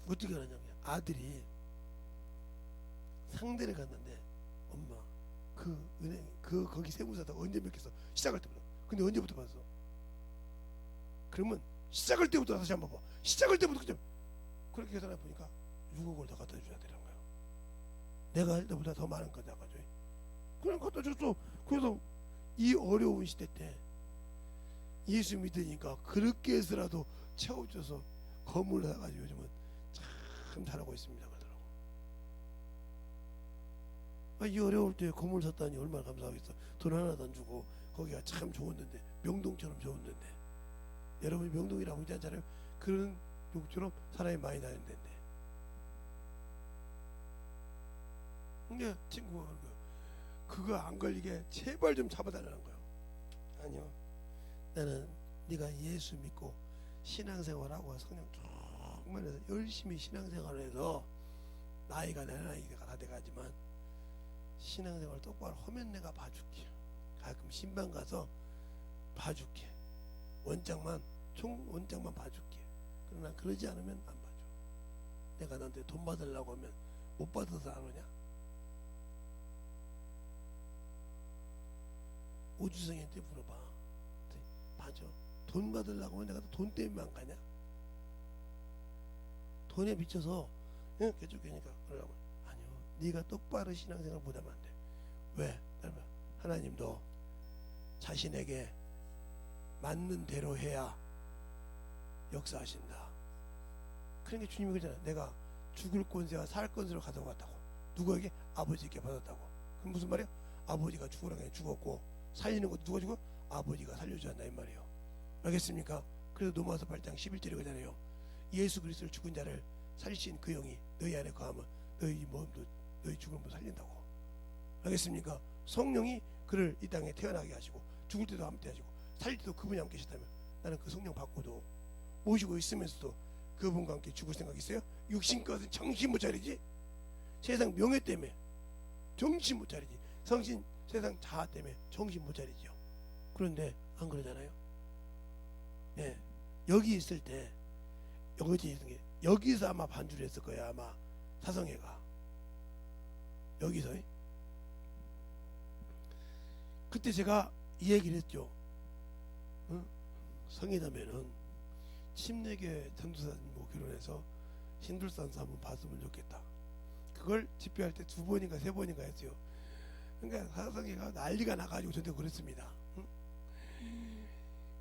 어떻게 하느냐, 아들이 상대를 갔는데 엄마 그 은행 거기 세무사다 언제 뵙겠어? 시작할 때부터. 근데 언제부터 봤어? 그러면 시작할 때부터 다시 한번 봐. 시작할 때부터 그냥 그렇게 계산해 보니까 6억을 더 갖다 줘야 되는 거예요. 내가 할 때보다 더 많은 거다 가지고 그냥 갖다 줬어. 그래서 이 어려운 시대 때 예수 믿으니까 그렇게 해서라도 채워줘서 건물을 사가지고 요즘은 참 잘하고 있습니다. 그러더라고. 이 어려울 때 건물 샀다니 얼마나 감사하겠어. 돈 하나도 안 주고 거기가 참 좋았는데 명동처럼 좋았는데 여러분이 명동이라고 하지 않잖아요. 그런 욕처럼 사람이 많이 다니는 데인데 근데 친구가 그거 안 걸리게 제발 좀 잡아달라는 거예요. 아니요, 나는 네가 예수 믿고 신앙생활하고 성령 정말 해서 열심히 신앙생활을 해서 나이가 내 나이가 다 돼가지만 신앙생활 똑바로 하면 내가 봐줄게. 가끔 신방 가서 봐줄게. 원장만 봐줄게. 그러나 그러지 않으면 안 봐줘. 내가 너한테 돈 받으려고 하면 못 받아서 안 오냐? 오주성이한테 물어봐. 봐줘. 돈 받으려고 하면 내가 돈 때문에 안 가냐? 돈에 미쳐서 개척교니까 그러려고. 아니요, 네가 똑바로 신앙생활 못하면 안 돼. 왜? 하나님도 자신에게 맞는 대로 해야 역사하신다. 그러니까 주님이 그러잖아. 내가 죽을 권세와 살 권세를 가져갔다고. 누구에게? 아버지께 받았다고. 그럼 무슨 말이야? 아버지가 죽으라고 죽었고 살리는 것도 누가 죽어? 아버지가 살려줘야 한다 이 말이에요. 알겠습니까? 그래서 로마서 8장 11절에 그러잖아요. 예수 그리스도를 죽은 자를 살리신 그 영이 너희 안에 거하면 너희 몸도 너희 죽은 몸 살린다고. 알겠습니까? 성령이 그를 이 땅에 태어나게 하시고 죽을 때도 함께 하시고 살릴 때도 그분이 함께 계시다면 나는 그 성령 받고도 모시고 있으면서도 그분과 함께 죽을 생각 있어요? 육신 것은 정신 못 차리지. 세상 명예 때문에 정신 못 차리지. 세상 자아 때문에 정신 못 차리죠. 그런데 안 그러잖아요. 네, 여기 있을 때 여기서 아마 반주를 했을 거야. 아마 사성애가 여기서 그때 제가 이 얘기를 했죠. 성이라면은 침례교회 전도사님 뭐 결혼해서 신들산사 한번 봤으면 좋겠다. 그걸 집회할 때 2번인가 3번인가 했어요. 그러니까 사성애가 난리가 나가지고 저한테 그랬습니다.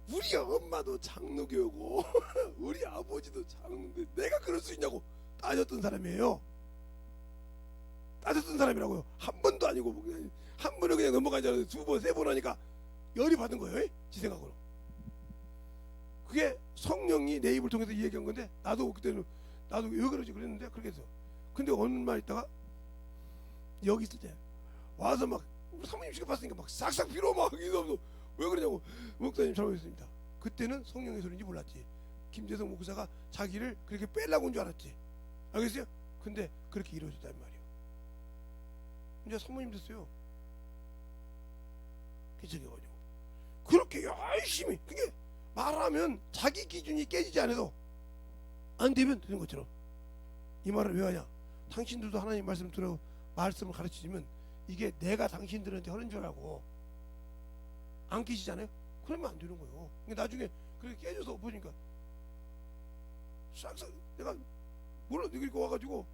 우리 엄마도 장로교고 우리 아버지도 장로인데 내가 그럴 수 있냐고 따졌던 사람이에요. 따졌던 사람이라고요. 한 번도 아니고 그냥 한 번을 그냥 넘어가지 않아서 2번 3번 하니까 열이 받은 거예요. 지 생각으로. 그게 성령이 내 입을 통해서 얘기한 건데 나도 그때는 나도 왜 그러지 그랬는데 그렇게 해서 근데 어느 날 있다가 여기 있을 때 와서 막 사모님 시간 봤으니까 막 싹싹 빌어 막 이러면서 왜 그러냐고. 목사님 잘못했습니다. 그때는 성령의 소리인지 몰랐지. 김재성 목사가 자기를 그렇게 빼려고 온 줄 알았지. 알겠어요? 근데 그렇게 이루어졌단 말이에요. 이제 사모님 됐어요. 기적해가지고 그렇게 열심히 그게 말하면 자기 기준이 깨지지 않아도 안 되면 되는 것처럼. 이 말을 왜 하냐? 당신들도 하나님 말씀을 가르치면 이게 내가 당신들한테 하는 줄 알고 안 깨지잖아요. 그러면 안 되는 거예요. 나중에 그렇게 깨져서 보니까 싹싹 내가 몰라 이렇게 와가지고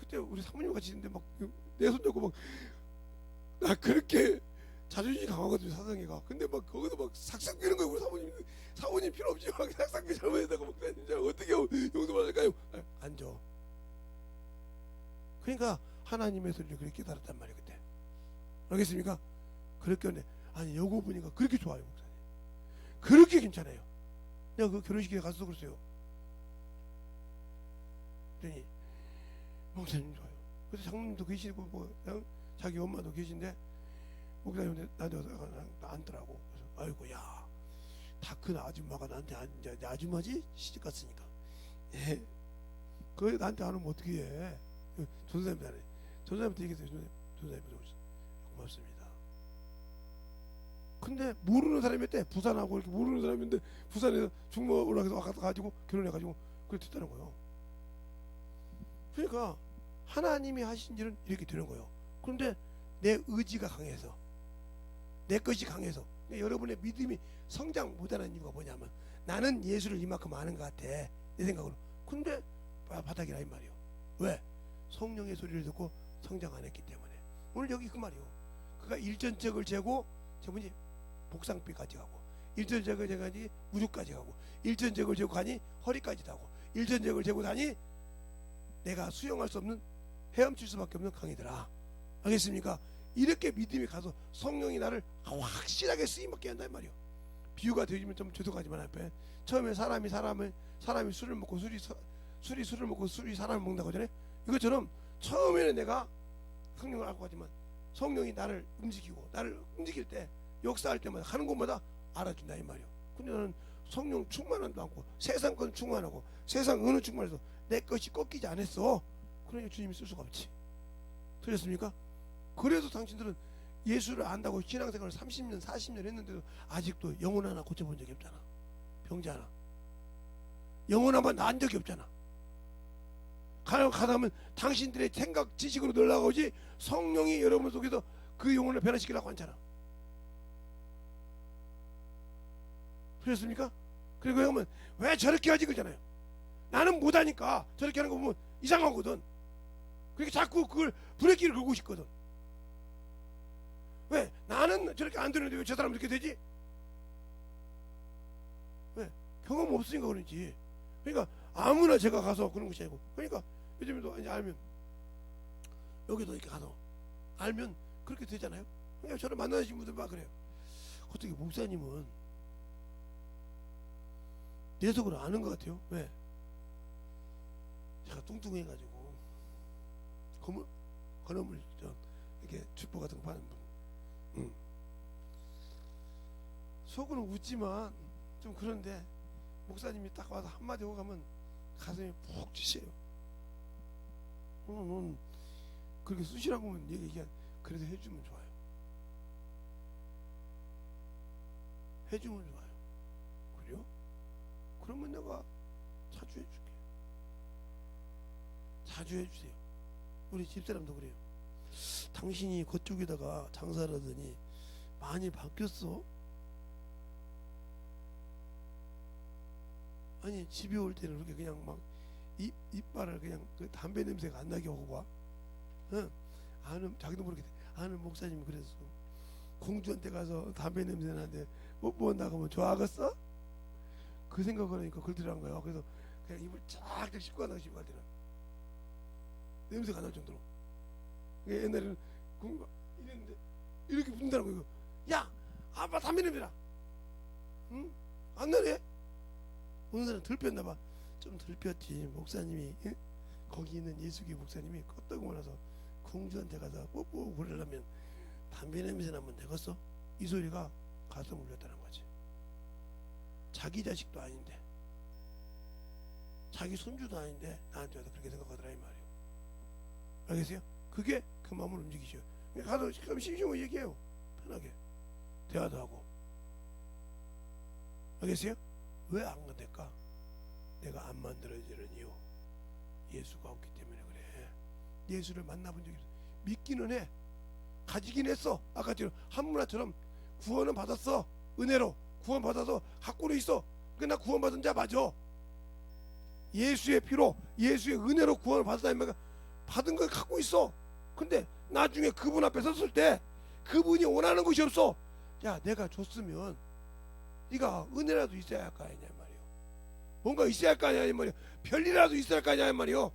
그때 우리 사모님 같이 있는데 막 내 손잡고 막 나 그렇게 자존심이 강하거든요 사성이가. 근데 막 거기서 막 싹싹 비는 거예요. 우리 사모님 필요 없이 막 싹싹 비 잘못했다고 막 어떻게 용서받을까요? 앉아. 그러니까 하나님의 소리를 그렇게 깨달았단 말이에요 그때. 알겠습니까? 그렇게 하는데 아니 여고 보니까 그렇게 좋아요 목사님. 그렇게 괜찮아요. 내가 그 결혼식에 가서 그랬어요. 그러니 목사님 좋아요. 그래서 장모님도 계시고 뭐 자기 엄마도 계신데 목사님한테 나한테 앉더라고. 그래서 아이고 야 다 그 아줌마가 나한테 이제 아줌마지 시집 갔으니까. 예. 그 나한테 안 오면 어떻게 해? 전사님도 안 해. 전사님한테 얘기했어요. 전사님한테 오셨어. 고맙습니다. 근데 모르는 사람이었대. 부산하고 이렇게 모르는 사람인데 부산에서 중모 올라가서 가지고 결혼해가지고 그렇게 됐다는 거예요. 그러니까 하나님이 하신 일은 이렇게 되는 거예요. 그런데 내 의지가 강해서, 내 것이 강해서, 그러니까 여러분의 믿음이 성장 못하는 이유가 뭐냐면 나는 예수를 이만큼 아는 것 같아 내 생각으로. 근데 바닥이라 이 말이요. 왜? 성령의 소리를 듣고 성장 안 했기 때문에. 오늘 여기 그 말이요. 그가 일전적을 재고 저분이 복상비까지 가고, 일전적을 재고 가니 무릎까지 가고, 일전적을 재고 가니 허리까지 가고, 일전적을 재고 가니 내가 수용할 수 없는, 헤엄칠 수밖에 없는 강이더라. 알겠습니까? 이렇게 믿음이 가서 성령이 나를 확실하게 쓰임받게 한단 말이요. 비유가 되어지면 좀 죄송하지만 앞에 처음에 사람이 술을 먹고 술이 술을 먹고 술이 사람을 먹는다고 하잖아요. 이것처럼 처음에는 내가 성령을 알고 가지만 성령이 나를 움직이고 나를 움직일 때 역사할 때마다 하는 곳마다 알아준다 이 말이요. 근데 나는 성령 충만함도 않고 세상 건 충만하고 세상 은은 충만해서 내 것이 꺾이지 않았어. 그러니까 주님이 쓸 수가 없지. 틀렸습니까? 그래서 당신들은 예수를 안다고 신앙생활을 30년 40년 했는데도 아직도 영혼 하나 고쳐본 적이 없잖아. 병자 하나 영혼 하나 나은 적이 없잖아. 가다 보면 당신들의 생각 지식으로 늘어나오지 성령이 여러분 속에서 그 영혼을 변화시키려고 하잖아. 그렇습니까? 그리고 형은 왜 저렇게 하지 그러잖아요. 나는 못하니까 저렇게 하는 거 보면 이상하거든. 그러니까 자꾸 그걸 브레이크를 걸고 싶거든. 왜? 나는 저렇게 안 되는데 왜 저 사람은 이렇게 되지? 왜? 경험 없으니까 그런지. 그러니까 아무나 제가 가서 그런 것이 아니고, 그러니까 요즘에도 이제 알면 여기도 이렇게 가서 알면 그렇게 되잖아요. 그러니까 저를 만나신 분들 막 그래요. 어떻게 목사님은 내 속으로 아는 것 같아요. 왜? 제가 뚱뚱해가지고 건어물 이렇게 주포 같은 거 파는 분. 속으로 웃지만 좀 그런데 목사님이 딱 와서 한마디 하고 가면 가슴이 푹 찌세요. 넌 그렇게 쑤시라고만 얘기한 그래도 해주면 좋아요. 해주면 좋아요. 그래요? 그러면 내가 자주 해줄게. 자주 해주세요. 우리 집사람도 그래요. 당신이 그쪽에다가 장사를 하더니 많이 바뀌었어? 아니 집에 올 때는 그렇게 그냥 막 이빨을 그냥 그 담배 냄새가 안 나게 하고 와. 응? 아는 자기도 모르게 아는 목사님이 그랬어. 공주한테 가서 담배 냄새 나는데 못 나가면 좋아하겠어? 그 생각을 하니까 그러더란 거야. 그래서 그냥 입을 쫙 씻고 나가 집에 갈 때는 냄새가 날 정도로. 옛날에는 이랬는데 이렇게 붙는다는 거예요. 야, 아빠 담배 냄새나. 응? 안 나네? 어느 사람 들켰나 봐. 좀 들켰지. 목사님이 거기 있는 예수교 목사님이 껐다고 나서 공주한테 가서 뽀뽀 그러려면 담배 냄새 나면 되겠어? 이 소리가 가슴 울렸다는 거지. 자기 자식도 아닌데 자기 손주도 아닌데 나한테 와서 그렇게 생각하더라 이 말이에요. 알겠어요? 그게 그 마음을 움직이죠. 가서 심심하게 얘기해요. 편하게 대화도 하고. 알겠어요? 왜 안 될까? 내가 안 만들어지는 이유 예수가 없기 때문에 그래. 예수를 만나본 적이 없어. 믿기는 해. 가지긴 했어. 아까처럼 한문화처럼 구원은 받았어. 은혜로 구원 받아서 갖고는 있어. 그러니까 나 구원 받은 자 맞아. 예수의 피로 예수의 은혜로 구원을 받았다 면 받은 걸 갖고 있어. 근데 나중에 그분 앞에 섰을 때 그분이 원하는 것이 없어. 야, 내가 줬으면 네가 은혜라도 있어야 할 거 아니냐 말이요. 뭔가 있어야 할 거 아니냐 말이요. 별이라도 있어야 할 거 아니냐 말이요.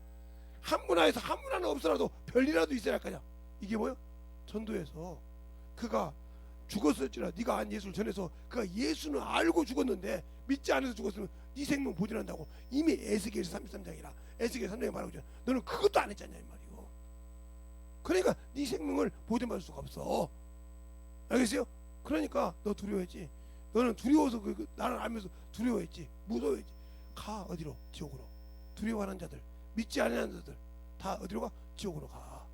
한문화에서 한문화는 없어라도 별이라도 있어야 할 거냐. 이게 뭐요? 전도에서 그가 죽었을지라 네가 안 예수를 전해서 그가 예수는 알고 죽었는데 믿지 않아서 죽었으면 네 생명 보존한다고 이미 에스겔서 33장이라 에스겔 3장에 말하고 있잖아. 너는 그것도 안 했잖냐 이 말이요. 그러니까 네 생명을 보존받을 수가 없어. 알겠어요? 그러니까 너 두려워했지. 너는 두려워서 나를 알면서 두려워했지, 무서워했지. 가. 어디로? 지옥으로. 두려워하는 자들, 믿지 않는 자들 다 어디로 가? 지옥으로 가.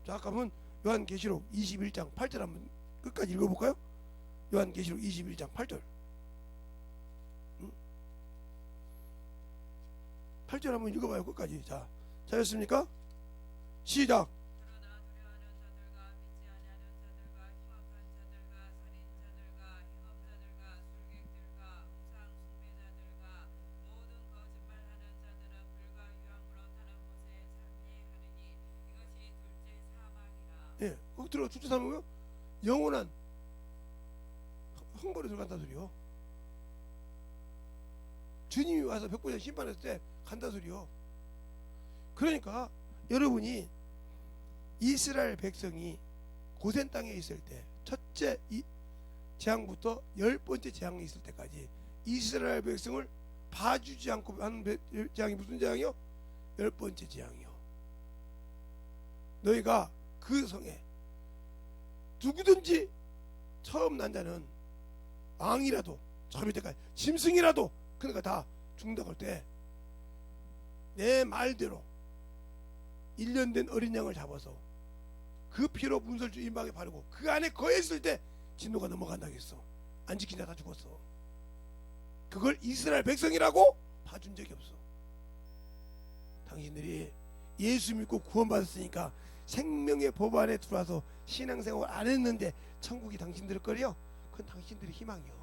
자, 아까 보면 요한계시록 21장 8절 한번 끝까지 읽어볼까요? 요한계시록 21장 8절. 8절 한번 읽어봐요. 끝까지. 자, 잘했습니까? 시작. 그러나 두려워하는 자들과 믿지 아니하는 자들과 흉악한 자들과 살인자들과 행업자들과 술객들과 우상 숭배자들과 모든 거짓말하는 자들은 불과 유황으로 타는 못에 참여하리니 이것이 둘째 사망이라. 예, 거기 들어 둘째 사망이요? 영원한 흥벌에 들어간다 소리요. 주님이 와서 백보자 심판했을 때 간다 소리요. 그러니까 여러분이 이스라엘 백성이 고센 땅에 있을 때 첫째 재앙부터 10번째 재앙이 있을 때까지 이스라엘 백성을 봐주지 않고 하는 재앙이 무슨 재앙이요? 10번째 재앙이요. 너희가 그 성에 누구든지 처음 난 자는 왕이라도 처음일 때까지 짐승이라도 그러니까 다 죽는다고 할 때 내 말대로 1년 된 어린 양을 잡아서 그 피로 문설주 임박에 바르고 그 안에 거했을 때 진노가 넘어간다고 했어. 안 지킨 자 다 죽었어. 그걸 이스라엘 백성이라고 봐준 적이 없어. 당신들이 예수 믿고 구원받았으니까 생명의 법 안에 들어와서 신앙생활 안 했는데 천국이 당신들의 거리요? 그건 당신들의 희망이요.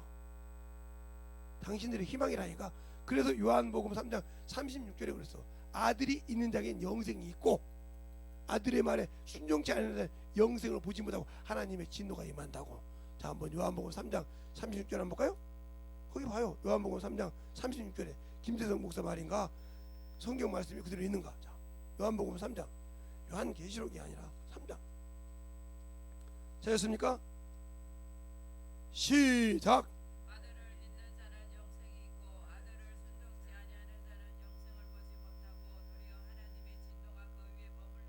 당신들의 희망이라니까. 그래서 요한복음 3장 36절에 그랬어. 아들이 있는 자에겐 영생이 있고 아들의 말에 순종치 않는 자는 영생을 보지 못하고 하나님의 진노가 임한다고. 자, 한번 요한복음 3장 36절 한번 볼까요? 거기 봐요. 요한복음 3장 36절에 김대성 목사 말인가 성경 말씀이 그대로 있는가. 자, 요한복음 3장, 요한계시록이 아니라 3장. 찾았습니까? 시작. 아들을 믿는 자는 영생이 있고 아들을 순종치 아니하는 자는 영생을 보지 못하고 도리어 하나님의 진노가 그 위에 머물러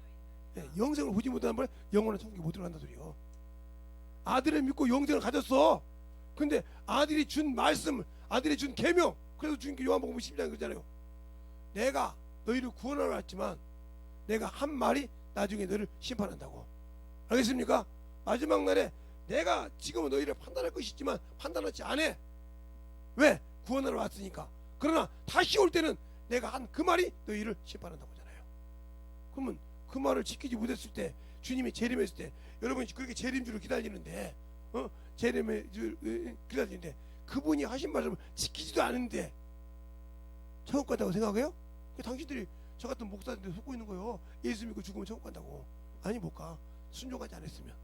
있느니라. 영생을 보지 못하는 분 영원한 천국에 못 들어간다 소리요. 아들을 믿고 영생을 가졌어. 근데 아들이 준 말씀, 아들이 준 계명, 그래서 주님께 요한복음 12장에 그러잖아요. 내가 너희를 구원하러 왔지만 내가 한 말이 나중에 너를 심판한다고. 알겠습니까? 마지막 날에 내가 지금은 너희를 판단할 것이 있지만 판단하지 않아. 왜? 구원하러 왔으니까. 그러나 다시 올 때는 내가 한 그 말이 너희를 심판한다고 하잖아요. 그러면 그 말을 지키지 못했을 때, 주님이 재림했을 때, 여러분이 그렇게 재림주를 기다리는데, 재림의 줄 기다리는데 그분이 하신 말씀을 지키지도 않는데 천국 간다고 생각해요? 당신들이 저 같은 목사한테 속고 있는 거예요. 예수 믿고 죽으면 천국 간다고. 아니, 못 가. 순종하지 않았으면.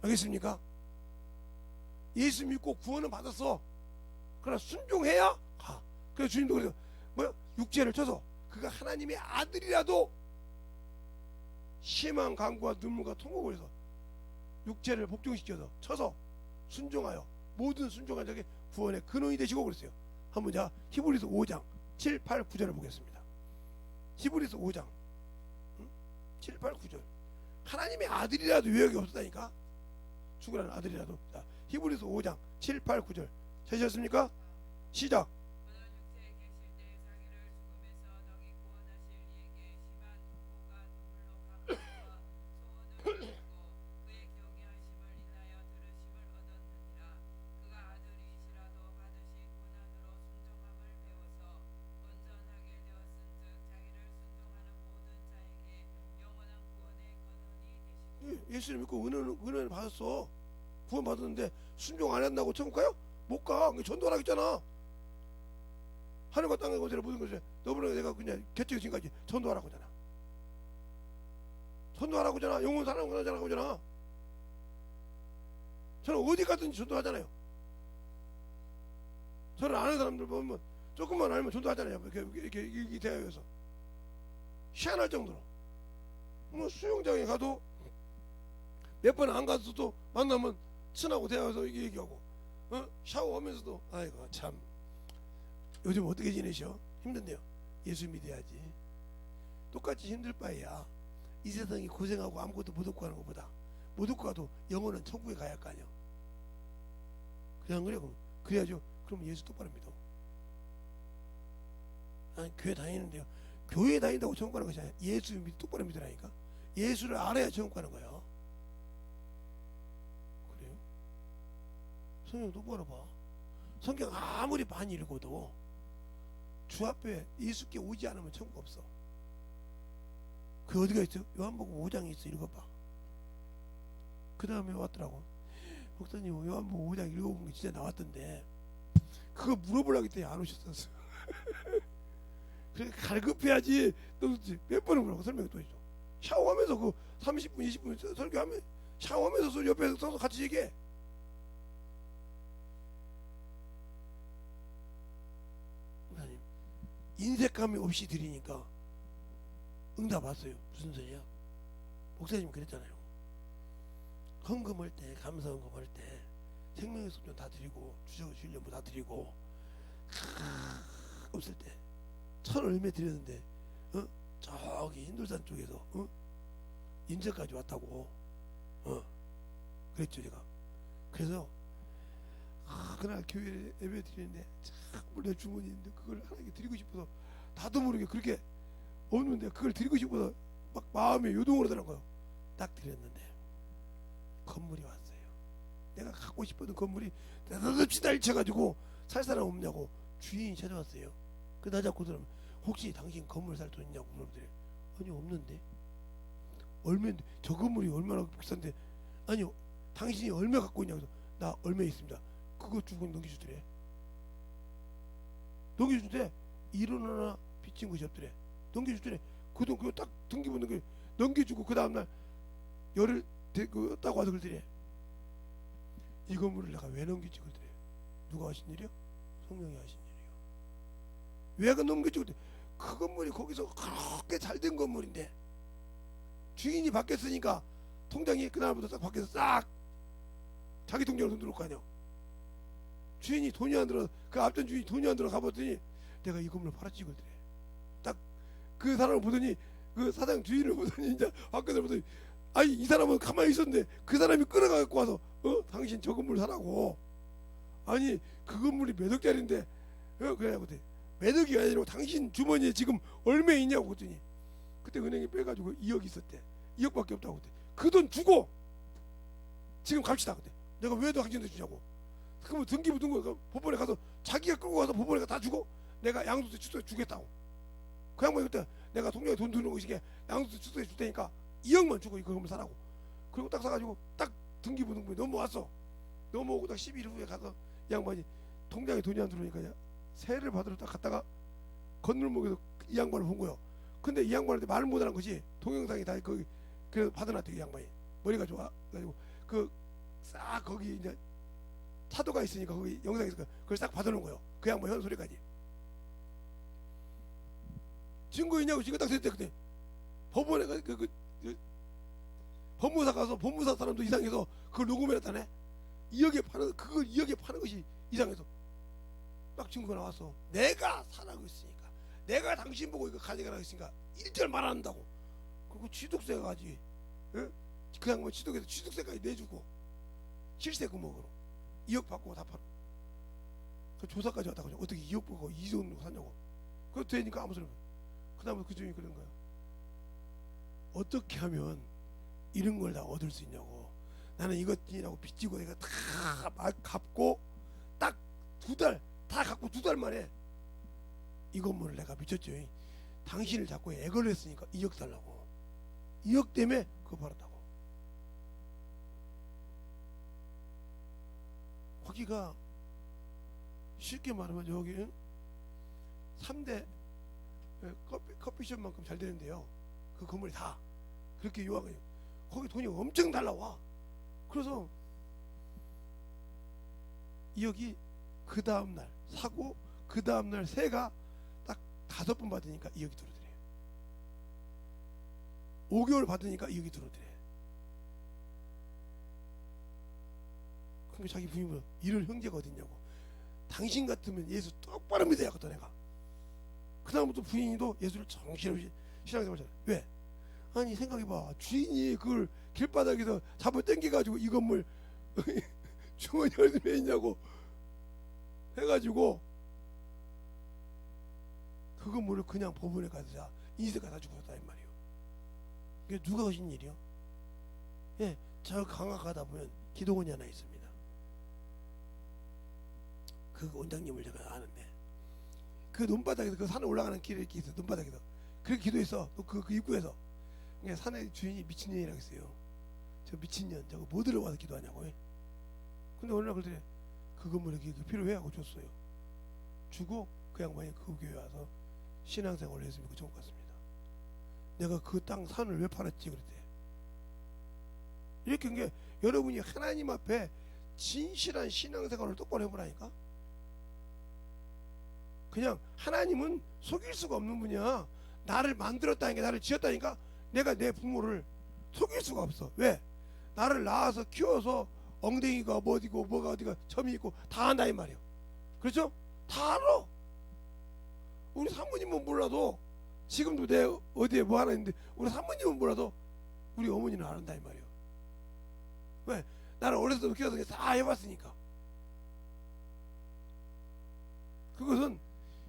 알겠습니까? 예수 믿고 구원을 받았어. 그러나 순종해야 가. 그래서 주님도 그래서 육체를 쳐서 그가 하나님의 아들이라도 심한 간구와 눈물과 통곡을 해서 육체를 복종시켜서 쳐서 순종하여 모든 순종한 자에게 구원의 근원이 되시고 그랬어요. 한번 자 히브리서 5장 7, 8, 9절을 보겠습니다. 히브리서 5장 7, 8, 9절. 하나님의 아들이라도 유역이 없었다니까. 죽으라는 아들이라도. 자, 히브리서 5장 7, 8, 9절 찾으셨습니까? 시작. 그는 육체에 계실 때 자기를 죽음에서 너희 구원하실 이에게 심한 통곡과 눈물로 간구와 소원을 듣고 그의 경외하심을 인하여 들으심을 얻었느니라. 그가 아들이시라도 받으신 고난으로 순종함을 배워서 온전하게 되었은즉 자기를 순종하는 모든 자에게 영원한 구원의 근원이 되시고. 예수를 믿고 은혜를 받았어. 구원 받았는데 순종 안 한다고 천국 가요? 못 가. 전도하라 했잖아. 하늘과 땅의 것들을 모든 것을 너보다 내가 그냥 개척이 지금까지 전도하라고 하잖아. 전도하라고 하잖아. 영원 사랑 하자라고 하잖아. 저는 어디 가든지 전도하잖아요. 저는 아는 사람들 보면 조금만 알면 전도하잖아요. 이렇게 대하여서 희한할 정도로. 수영장에 가도 몇 번 안 가서도 만나면 친하고 대화해서 얘기하고, 샤워하면서도 아이고 참 요즘 어떻게 지내셔? 힘든데요. 예수 믿어야지. 똑같이 힘들 바에야 이 세상이 고생하고 아무것도 못 얻고 가는 것보다 못 얻고 가도 영혼은 천국에 가야 할 거 아니야. 안 그래? 그럼 그래야죠. 그럼 예수 똑바로 믿어. 아니 교회 다니는데요. 교회 다닌다고 천국 가는 것이 아니라 예수 똑바로 믿으라니까. 예수를 알아야 천국 가는 거야. 그래요? 성경 똑바로 봐. 성경 아무리 많이 읽어도 주 앞에 예수께 오지 않으면 천국 없어. 그 어디가 있어? 요한복음 5장에 있어. 읽어봐. 그 다음에 왔더라고. 목사님 요한복음 5장 읽어본 게 진짜 나왔던데 그거 물어보려고 했더니 안 오셨었어. 그래 갈급해야지. 또 몇 번을 물어보고 설명이 또 있어. 샤워하면서 그 30분 20분 설교하면 샤워하면서 옆에 서서 같이 얘기해. 목사님 인색감이 없이 드리니까 응답 왔어요. 무슨 소리야? 목사님 그랬잖아요. 헌금할 때 감사 헌금할 때 생명의 속전 다 드리고 주려고 다 드리고 없을 때 천 얼마 드렸는데 저기 hin돌산 쪽에서 인제까지 왔다고 그랬죠 제가. 그래서 그날 교회 예배 드리는데 자꾸 내 주머니 있는데 그걸 하나님께 드리고 싶어서 나도 모르게 그렇게 없는데 그걸 드리고 싶어서 막 마음에 요동을 하더라고요. 딱 드렸는데 건물이 왔어요. 내가 갖고 싶었던 건물이 대단히 날쳐가지고 살 사람 없냐고 주인이 찾아왔어요. 그 나 잡고 들으면 혹시 당신 건물 살 돈 있냐고 물어보더래. 아니 없는데. 얼마인데 저 건물이 얼마나 비싼데. 아니요 당신이 얼마 갖고 있냐고. 나 얼마 있습니다. 그거 주고 넘겨주더래. 넘겨주대. 1원 하나 빚진 것이 없더래. 넘겨주더래. 그 돈 그거 딱 등기부 넘겨주고 그 다음날 열흘 딱 와서 그러더래. 이 건물을 내가 왜 넘기지 그러더래. 누가 하신 일이요? 성령이 하신 일이요. 왜 넘기지 그러더래. 그 건물이 거기서 그렇게 잘된 건물인데 주인이 바뀌었으니까 통장이 그날부터 딱 바뀌어서 싹 자기 통장으로 돈 들어올 거 아니야. 주인이 돈이 안 들어. 그 앞전 주인이 돈이 안 들어 가봤더니 내가 이 건물을 팔았지 그러더래. 딱 그 사람을 보더니 그 사장 주인을 보더니 이제 밖에서 보더니 아니 이 사람은 가만히 있었는데 그 사람이 끌어가갖고 와서 당신 저 건물 사라고. 아니 그 건물이 몇 억짜리인데 그래갖고 몇 억이 아니라 당신 주머니에 지금 얼마 있냐고 그랬더니 그때 은행에 빼가지고 2억 있었대. 2억밖에 없다고 그때. 그 돈 주고 지금 갑시다 그때. 내가 왜 당신한테 주냐고. 그러면 등기부 등고 법원에 가서 자기가 끌고 가서 법원에 다 주고 내가 양도세 취소해 주겠다고. 그 양반이 그때 내가 통장에 돈 드는 것이게 양도세 취소해 줄 테니까 2억만 주고 이거 건물 사라고. 그리고 딱 사가지고 딱 등기부 등본이 넘어왔어. 넘어오고 딱 10일 후에 가서 이 양반이 통장에 돈이 안 들어오니까 세를 받으러 딱 갔다가 건널목에서 이 양반을 본 거예요. 근데 이 양반한테 말을 못하는 것이 동영상이 다 거기 그래서 받아놨대. 이 양반이 머리가 좋아 가지고 그 싹 거기 이제 차도가 있으니까 거기 영상이 있으니까 그걸 싹 받아놓은 거예요. 그 양반 현 소리까지. 증거 있냐고 증거 딱 됐대. 그때 법원에 법무사 가서 법무사 사람도 이상해서 그걸 녹음해놨다네. 2억에 파는 그걸 2억에 파는 것이 이상해서 딱 증거가 나왔어. 내가 사라고 했으니까 내가 당신 보고 이거 가져가라고 했으니까 1절 말 안 한다고. 그리고 취득세 가지. 그 양반 취득해서 취득세까지 내주고 실세 금액으로 2억 받고 다 팔아. 그 조사까지 왔다고. 어떻게 2억 받고 2억 사냐고. 그거 되니까 아무 소리 없어. 그 다음에 그 주인이 그런 거야. 어떻게 하면 이런 걸 다 얻을 수 있냐고. 나는 이것이라고 빚지고 내가 다 갚고 딱 2달 다 갚고 2달 만에 이 건물을 내가 미쳤죠. 당신을 자꾸 애걸로 했으니까 2억 달라고. 2억 때문에 그거 팔았다고. 거기가 쉽게 말하면 여기 3대 커피숍만큼 잘 되는데요. 그 건물이 다 그렇게 유황해요. 거기 돈이 엄청 달라와. 그래서 2억이 그 다음날 사고 그 다음날 세가 딱 5번 받으니까 2억이 들어오더래. 5개월 받으니까 2억이 들어오더래. 그럼 자기 부인이 뭐 이런 형제가 어딨냐고. 당신 같으면 예수 똑바로 믿어야겠다 내가. 그 다음부터 부인도 예수를 정신없이 신앙생활 잘해. 왜? 아니 생각해봐. 주인이 그걸 길바닥에서 잡아 당겨가지고 이 건물 주머니 얼마에 있냐고 해가지고 그 건물을 그냥 법원에 가서 인쇄가 다 죽었다 이 말이에요. 이게 누가 하신 일이요? 예, 저 강화 가다 보면 기도원이 하나 있습니다. 그 원장님을 제가 아는데 그 논바닥에서 그 산에 올라가는 길에 이렇게 있어. 논바닥에서 그렇게 기도했어. 또 그 입구에서 그냥 산의 주인이 미친년이라고 했어요. 저 미친년 저거 뭐 들어와서 기도하냐고. 근데 어느 날 그랬더니 그 건물에 그 필요해 하고 줬어요. 주고 그 양반이 그 교회 와서 신앙생활을 했으면 그 천국 갔습니다. 내가 그 땅 산을 왜 팔았지 그랬대. 이렇게 한 게 여러분이 하나님 앞에 진실한 신앙생활을 똑바로 해보라니까. 그냥 하나님은 속일 수가 없는 분이야. 나를 만들었다니까, 나를 지었다니까. 내가 내 부모를 속일 수가 없어. 왜? 나를 낳아서 키워서 엉덩이가 뭐 어디고 뭐가 어디가 점이 있고 다 안다 이 말이야. 그렇죠? 다 알아. 우리 사모님은 몰라도 지금도 내 어디에 뭐 하나 있는데 우리 사모님은 몰라도 우리 어머니는 안다 이 말이야. 왜? 나를 어렸을 때부터 키워서 다 해봤으니까. 그것은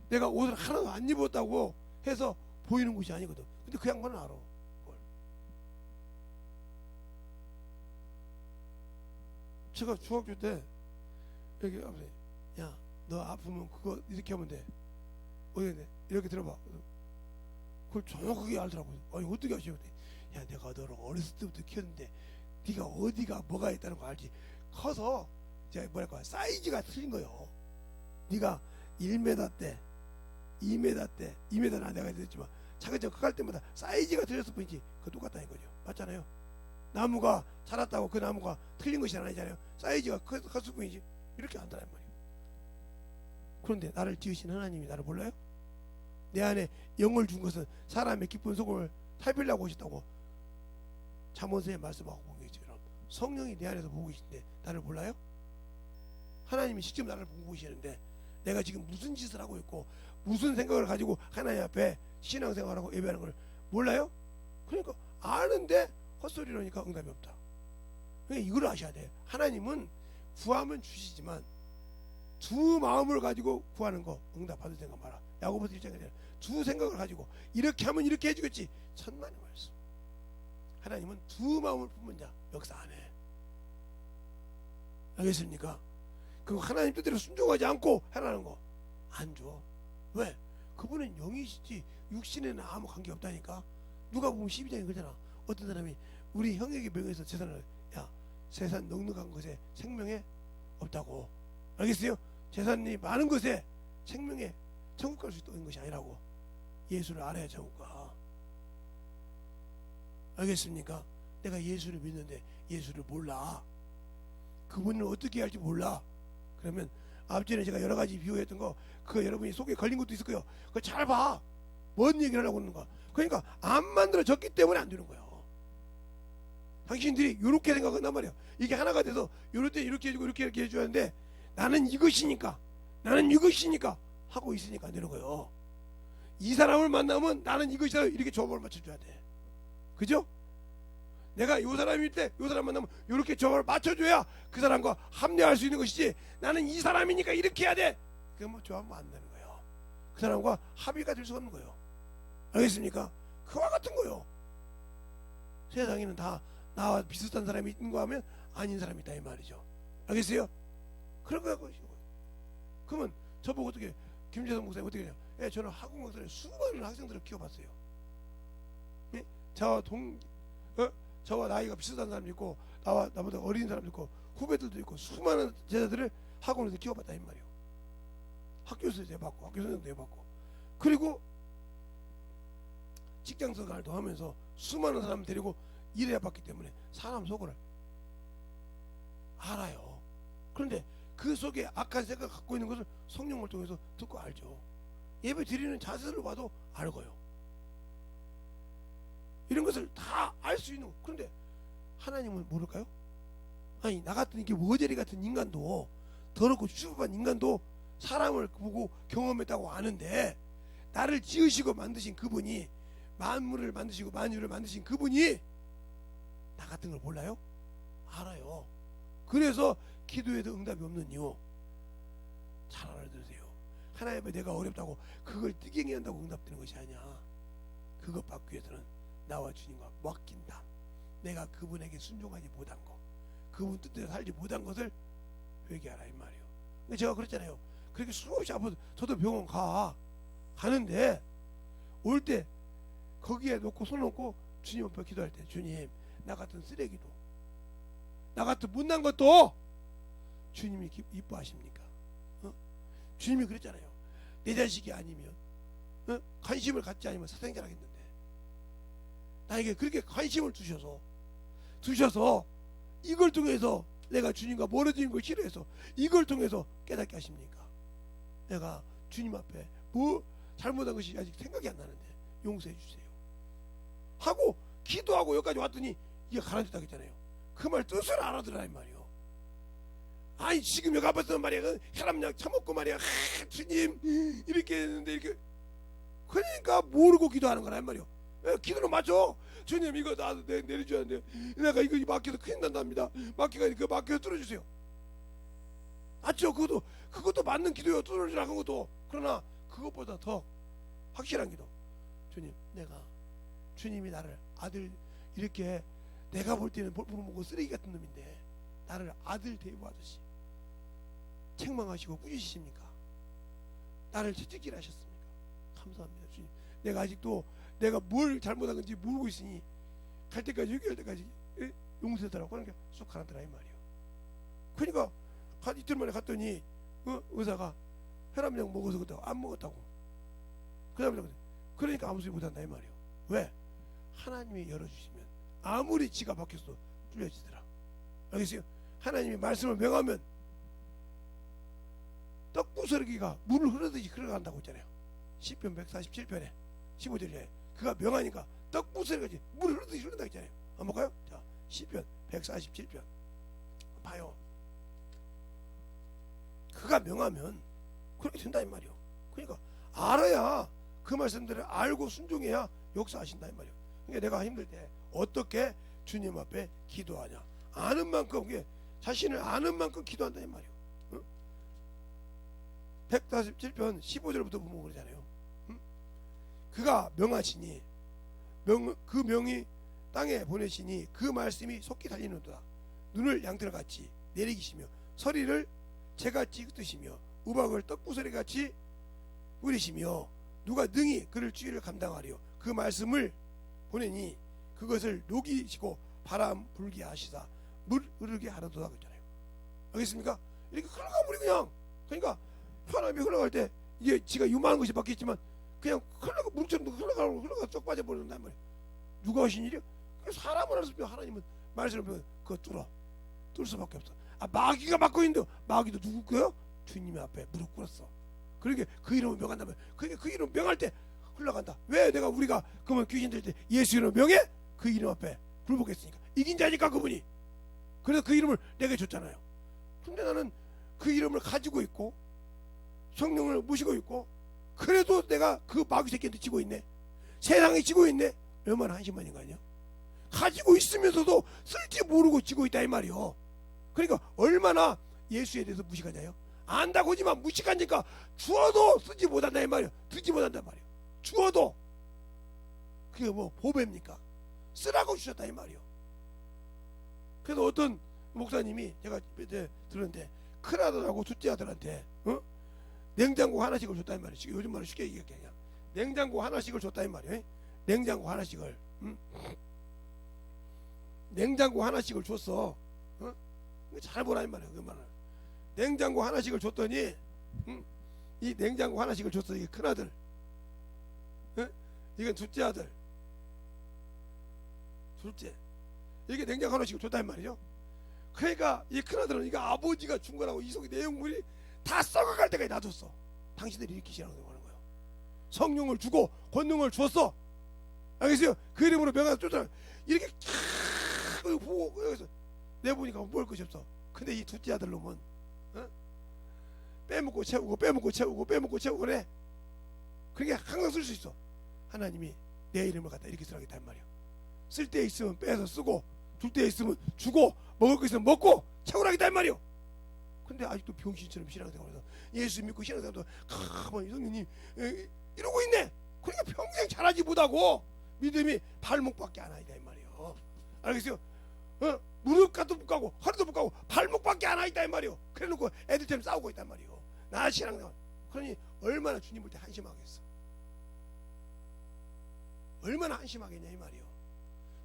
내가 옷을 하나도 안 입었다고 해서 보이는 것이 아니거든. 근데 그 양반은 알아. 그걸. 제가 중학교 때 이렇게 아버지, 야, 너 아프면 그거 이렇게 하면 돼. 어떻게 돼? 이렇게 들어봐. 그걸 정확하게 알더라고요. 아니 어떻게 아시오? 야, 내가 너를 어렸을 때부터 키웠는데 네가 어디가 뭐가 있다는 거 알지? 커서 이제 뭐랄까 사이즈가 틀린 거요. 네가 1m 때, 2m 때, 2m는 내가 했지만 차근차근 커갈 때마다 사이즈가 틀렸을 뿐이지 그거 똑같다는 거죠. 맞잖아요. 나무가 자랐다고 그 나무가 틀린 것이 아니잖아요. 사이즈가 컸을 뿐이지 이렇게 안다는 말이에요. 그런데 나를 지으신 하나님이 나를 몰라요? 내 안에 영을 준 것은 사람의 깊은 속을 살피려고 오셨다고 잠언서에 말씀하고 본 것처럼 성령이 내 안에서 보고 계신데 나를 몰라요? 하나님이 직접 나를 보고 계시는데 내가 지금 무슨 짓을 하고 있고 무슨 생각을 가지고 하나님 앞에 신앙생활하고 예배하는 걸 몰라요? 그러니까 아는데 헛소리로니까 응답이 없다. 그러니까 이걸 아셔야 돼. 하나님은 구하면 주시지만 두 마음을 가지고 구하는 거 응답 받을 생각 마라. 야고보서 1장에 두 생각을 가지고 이렇게 하면 이렇게 해주겠지. 천만의 말씀. 하나님은 두 마음을 품은 자 역사 안 해. 알겠습니까? 그 하나님 뜻대로 순종하지 않고 하라는 거 안 줘. 왜? 그분은 영이시지 육신에는 아무 관계 없다니까. 누가 보면 12장에 그러잖아. 어떤 사람이 우리 형에게 명해서 재산을 야 재산 넉넉한 것에 생명에 없다고. 알겠어요? 재산이 많은 것에 생명에 천국 갈 수 있는 것이 아니라고. 예수를 알아야 천국 가. 알겠습니까? 내가 예수를 믿는데 예수를 몰라. 그분을 어떻게 할지 몰라. 그러면 앞전에 제가 여러 가지 비유했던 거 그거 여러분이 속에 걸린 것도 있을 거예요. 그거 잘 봐. 뭔 얘기를 하려고 하는 거야. 그러니까 안 만들어졌기 때문에 안 되는 거예요. 당신들이 이렇게 생각한단 말이야. 이게 하나가 돼서 이럴 때 이렇게 해주고 이렇게 해줘야 하는데 나는 이것이니까 하고 있으니까 안 되는 거예요. 이 사람을 만나면 나는 이것이다 이렇게 조합을 맞춰줘야 돼. 그죠? 내가 이 사람일 때 이 사람 만나면 이렇게 조합을 맞춰줘야 그 사람과 합류할 수 있는 것이지 나는 이 사람이니까 이렇게 해야 돼. 그게 뭐 조합은 안 되는 거예요. 그 사람과 합의가 될 수가 없는 거예요. 알겠습니까? 그와 같은 거예요. 세상에는 다 나와 비슷한 사람이 있는 거 하면 아닌 사람이 있다 이 말이죠. 알겠어요? 그런 거야. 그러면 저보고 어떻게 김재성 목사님 어떻게 해요? 예, 저는 학원 강사를 수많은 학생들을 키워봤어요. 예? 저와 나이가 비슷한 사람도 있고 나보다 어린 사람도 있고 후배들도 있고 수많은 제자들을 학원에서 키워봤다 이 말이에요. 학교에서 해봤고 학교 선생님도 해봤고 그리고 직장 생활도 하면서 수많은 사람을 데리고 일해봤기 때문에 사람 속을 알아요. 그런데 그 속에 악한 생각 갖고 있는 것을 성령을 통해서 듣고 알죠. 예배 드리는 자세를 봐도 알고요. 이런 것을 다 알 수 있는. 그런데 하나님은 모를까요? 아니 나 같은 이게 머저리 같은 인간도 더럽고 추잡한 인간도 사람을 보고 경험했다고 아는데 나를 지으시고 만드신 그분이 만물을 만드시고 만유를 만드신 그분이 나 같은 걸 몰라요? 알아요. 그래서 기도에도 응답이 없는 이유 잘 알아들으세요. 하나님 앞에 내가 어렵다고 그걸 뜨갱이 한다고 응답되는 것이 아니야. 그것 받기 위해서는 나와 주님과 맡긴다. 내가 그분에게 순종하지 못한 거, 그분 뜻대로 살지 못한 것을 회개하라 이 말이에요. 근데 제가 그랬잖아요. 그렇게 수없이 아파도 저도 병원 가는데 올 때 거기에 놓고 손 놓고 주님 앞에 기도할 때, 주님, 나 같은 쓰레기도, 나 같은 못난 것도 주님이 이뻐하십니까? 주님이 그랬잖아요. 내 자식이 아니면 관심을 갖지 않으면 사생자라겠는데, 나에게 그렇게 관심을 두셔서 이걸 통해서 내가 주님과 멀어지는 걸 싫어해서 이걸 통해서 깨닫게 하십니까? 내가 주님 앞에 뭐 잘못한 것이 아직 생각이 안 나는데 용서해 주세요 하고 기도하고 여기까지 왔더니 이게 가라앉았다 했잖아요. 그 말 뜻을 알아들으라 이 말이요. 아니 지금 여기 앞에서 말이야 혈압약 처먹고 말이야 주님 이렇게 했는데 이렇게 그러니까 모르고 기도하는 거라 이 말이요. 기도는 맞죠. 주님 이거 나 내려줘야 되는데 내가 이거 막혀서 큰일 난답니다. 막혀서 뚫어주세요. 맞죠. 그것도 맞는 기도예요. 뚫어주라 한 것도. 그러나 그것보다 더 확실한 기도. 주님, 내가 주님이 나를 아들 이렇게 내가 볼 때는 볼품없고 쓰레기 같은 놈인데 나를 아들 대우하듯이 책망하시고 꾸짖으십니까? 나를 채찍질 하셨습니까? 감사합니다 주님. 내가 아직도 내가 뭘 잘못한 건지 모르고 있으니 갈 때까지 회개할 때까지 용서해달라고 그러니까 쑥 가라더라 이 말이에요. 그러니까 이틀 만에 갔더니 의사가 혈압약 먹어서 그렇다고 안 먹었다고. 그러니까 아무 소리 못한다 이 말이에요. 왜? 하나님이 열어주시면 아무리 지가 박혀서 뚫려지더라. 알겠어요? 하나님이 말씀을 명하면 떡부스러기가 물을 흐르듯이 흘러간다고 했잖아요. 시편 147편에 15절에 그가 명하니까 떡부스러기가 물을 흐르듯이 흐른다고 했잖아요. 한번 볼까요? 자, 시편 147편 봐요. 그가 명하면 그렇게 된다 이 말이요. 그러니까 알아야 그 말씀들을 알고 순종해야 역사하신다 이 말이요. 그러니까 내가 힘들 때 어떻게 주님 앞에 기도하냐, 아는 만큼 자신을 아는 만큼 기도한다 이 말이요. 147편 15절부터 보면 그러잖아요. 그가 명하시니 그 명이 땅에 보내시니 그 말씀이 속히 달리는도다. 눈을 양털같이 내리기시며 서리를 재같이 흩으시며 우박을 떡부스러기같이 뿌리시며 누가 능히 그를 주의를 감당하리요. 그 말씀을 보내니 그것을 녹이시고 바람 불게 하시사 물 흐르게 하라도다 그랬잖아요. 알겠습니까? 이렇게 흘러가 버리 그냥. 그러니까 편함이 흘러갈 때 이게 지가 요만한 것이 바뀌었지만 그냥 흘러가 물처럼 흘러가 쭉 빠져버린단 말이에요. 누가 하신 일이요? 사람을 할수 없고 하나님은 말씀을 보면 그거 뚫을 수밖에 없어. 마귀가 맡고 있는데 마귀도 누구 거요? 주님 앞에 무릎 꿇었어. 그러니까 그 이름을 명한다면 그러니까 그 이름 명할 때 흘러간다. 왜 우리가 그러면 귀신 들 때 예수 이름 명해? 그 이름 앞에 굴복했으니까 이긴 자니까 그분이. 그래서 그 이름을 내게 줬잖아요. 근데 나는 그 이름을 가지고 있고 성령을 모시고 있고 그래도 내가 그 마귀 새끼한테 지고 있네. 세상에 지고 있네. 얼마나 한심한 인간이야. 가지고 있으면서도 쓸지 모르고 지고 있다 이 말이요. 그러니까 얼마나 예수에 대해서 무식하냐요. 안다고 하지만 무식하니까 주어도 쓰지 못한다 이 말이요. 듣지 못한다 말이요. 주어도 그게 뭐 보배입니까? 쓰라고 주셨다 이 말이요. 그래서 어떤 목사님이 제가 들었는데 큰아들하고 둘째 아들한테 냉장고 하나씩을 줬다 이 말이에요. 요즘 말로 쉽게 얘기할게 그냥 냉장고 하나씩을 줬다 이 말이에요. 냉장고 하나씩을 냉장고 하나씩을 줬어. 잘 보라 이 말이에요. 그 말을 냉장고 하나씩을 줬더니 이 냉장고 하나씩을 줬어. 이게 큰아들, 이건 둘째 아들, 둘째 이게 냉장고 하나씩을 줬다 이 말이죠. 그러니까 이 큰아들은 이거 아버지가 준 거라고 이 속에 내용물이 다 썩어갈 때까지 놔뒀어. 당신들이 이렇게 시작하는 거예요. 성령을 주고 권능을 줬어. 알겠어요? 그 이름으로 명하서 쫓아 이렇게 보고 여기서 내보니까 먹을 것이 없어. 근데 이 둘째 아들 놈은 빼먹고 채우고 그래. 그러니까 항상 쓸 수 있어. 하나님이 내 이름을 갖다 이렇게 쓰라겠다 는 말이야. 쓸 때 있으면 빼서 쓰고 줄 때 있으면 주고 먹을 거 있으면 먹고 채우라겠다 는 말이야. 근데 아직도 병신처럼 신앙생활해서 예수 믿고 신앙생활도 가만히 성령님 이러고 있네. 그러니까 평생 잘하지 못하고 믿음이 발목밖에 안 하이다 이 말이요. 알겠어요? 무릎까지도 못 가고 허리도 못 가고 발목밖에 안 하이다 이 말이요. 그래놓고 애들처럼 싸우고 있단 말이요. 나 신앙생활. 그러니 얼마나 주님 볼 때 한심하겠어. 얼마나 한심하겠냐 이 말이요.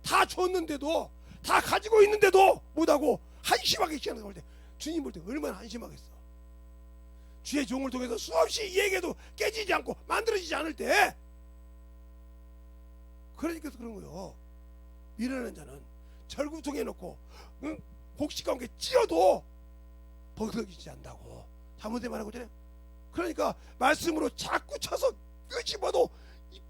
다 줬는데도 다 가지고 있는데도 못하고 한심하게 신앙생활 때 주님 볼 때 얼마나 한심하겠어. 주의 종을 통해서 수없이 얘기해도 깨지지 않고 만들어지지 않을 때 그러니까 그런 거요. 미련한 자는 절구통에 넣고 곡식 가운데 찧어도 벗어지지 않다고 잘못된 말하고 있잖아요. 그러니까 말씀으로 자꾸 쳐서 끄집어도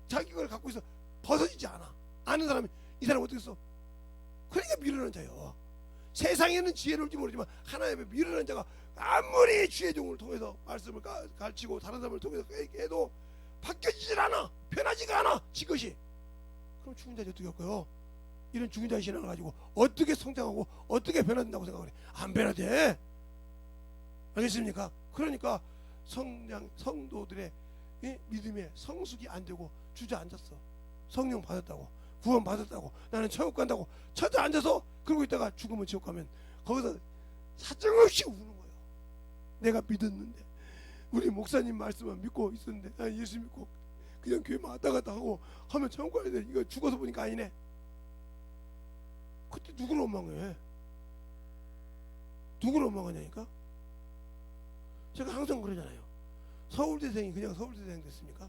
자기 걸 갖고 있어 벗어지지 않아. 아는 사람이 이 사람 어떻게 했어? 그러니까 미련한 자요. 세상에는 지혜를 올지 모르지만 하나님의 미련한 자가 아무리 주의 종을 통해서 말씀을 가르치고 다른 사람을 통해서 해도 바뀌어지질 않아. 변하지가 않아. 지것이. 그럼 죽은 자지 어떻게 할 거요? 이런 죽은 자의 신앙을 가지고 어떻게 성장하고 어떻게 변화된다고 생각을 해? 안 변화돼. 알겠습니까? 그러니까 성도들의 믿음의 성숙이 안 되고 주저앉았어. 성령 받았다고 구원 받았다고 나는 천국 간다고 앉아서 그러고 있다가 죽으면 지옥 가면 거기서 사정없이 우는 거예요. 내가 믿었는데 우리 목사님 말씀만 믿고 있었는데 나 예수 믿고 그냥 교회만 왔다 갔다 하고 하면 천국 가야 돼. 이거 죽어서 보니까 아니네. 그때 누구를 원망해? 누구를 원망하냐니까? 제가 항상 그러잖아요. 서울대생이 그냥 서울대생 됐습니까?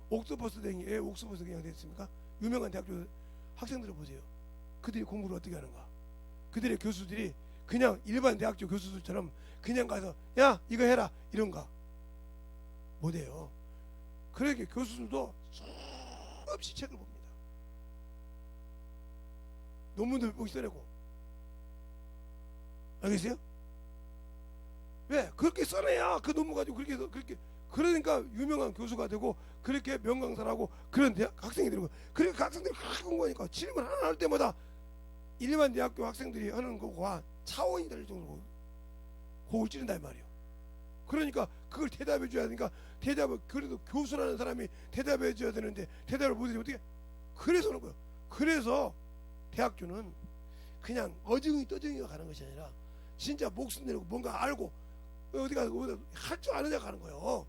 옥스퍼드생이 왜 옥스퍼드 그냥 됐습니까? 유명한 대학교 학생들을 보세요. 그들이 공부를 어떻게 하는가? 그들의 교수들이 그냥 일반 대학교 교수들처럼 그냥 가서 야 이거 해라 이런가? 못해요. 그러니까 교수들도 수없이 책을 봅니다. 논문도 몇 번씩 써내고. 알겠어요? 왜? 그렇게 써내야 그 논문 가지고 그렇게 그러니까 유명한 교수가 되고 그렇게 명강사라고 그런 학생이 되는 거야. 그러니까 그 학생들이 그렇게 공부하니까 질문 하나 할 때마다 일반 대학교 학생들이 하는 거와 차원이 될 정도로 곡을 찌른다 이 말이에요. 그러니까 그걸 대답해 줘야 되니까 대답을 그래도 교수라는 사람이 대답해 줘야 되는데 대답을 못해서 어떻게? 그래서 그런 거예요. 그래서 대학교는 그냥 어증이 떠증이가 가는 것이 아니라 진짜 목숨 내고 뭔가 알고 어디 가서 할 줄 아는 자가 가는 거예요.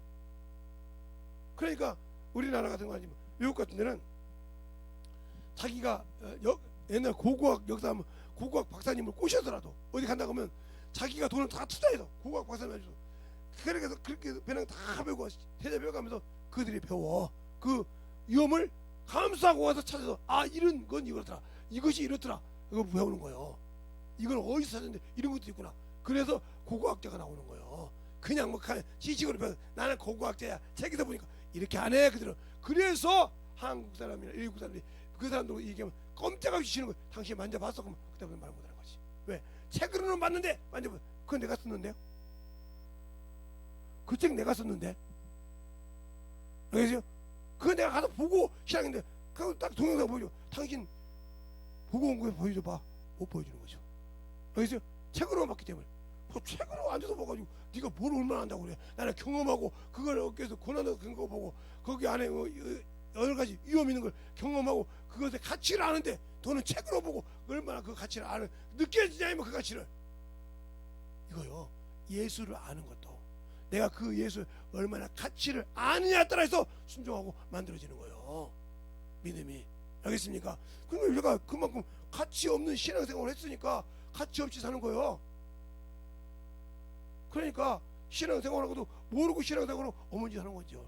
그러니까 우리나라 같은 거 아니면 외국 같은 데는 자기가 옛날 고고학 역사하면 고고학 박사님을 꼬셔서라도 어디 간다고 하면 자기가 돈을 다 투자해서 고고학 박사님 해줘서 그래서 그렇게 배낭 다 배우고 대자 배워가면서 그들이 배워. 그 위험을 감수하고 와서 찾아서 아 이런 건 이렇더라. 이것이 이렇더라. 이거 배우는 거예요. 이건 어디서 찾았는데 이런 것도 있구나. 그래서 고고학자가 나오는 거예요. 그냥 뭐 지식으로 배워. 나는 고고학자야. 책에서 보니까 이렇게 안 해. 그들은. 그래서 한국 사람이나 일국 사람들이 그 사람들 얘기하면 꼼짝없이 치는 거예요. 당신이 만져봤어? 그러면 그때부터 말 못하는 거지. 왜? 책으로는 봤는데 만져봐. 그건 내가 썼는데요. 그 책 내가 썼는데. 알겠어요? 그건 내가 가서 보고 시작했는데 그거 딱 동영상 보여줘. 당신 보고 온 거에 보여줘봐. 못 보여주는 거죠. 알겠어요? 책으로 봤기 때문에. 그 책으로 앉아서 봐가지고 네가 뭘 얼마나 한다고 그래. 나는 경험하고 그걸 어깨에서 고난도 근거 보고 거기 안에 여러 가지 위험 있는 걸 경험하고 그것의 가치를 아는데 너는 책으로 보고 얼마나 그 가치를 아는 느껴지냐면 그 가치를 이거요. 예수를 아는 것도 내가 그 예수 얼마나 가치를 아느냐에 따라서 순종하고 만들어지는 거예요. 믿음이. 알겠습니까? 그러면 우리가 그만큼 가치 없는 신앙생활을 했으니까 가치 없이 사는 거예요. 그러니까 신앙생활하고도 모르고 신앙생활로 어머니 하는 거죠.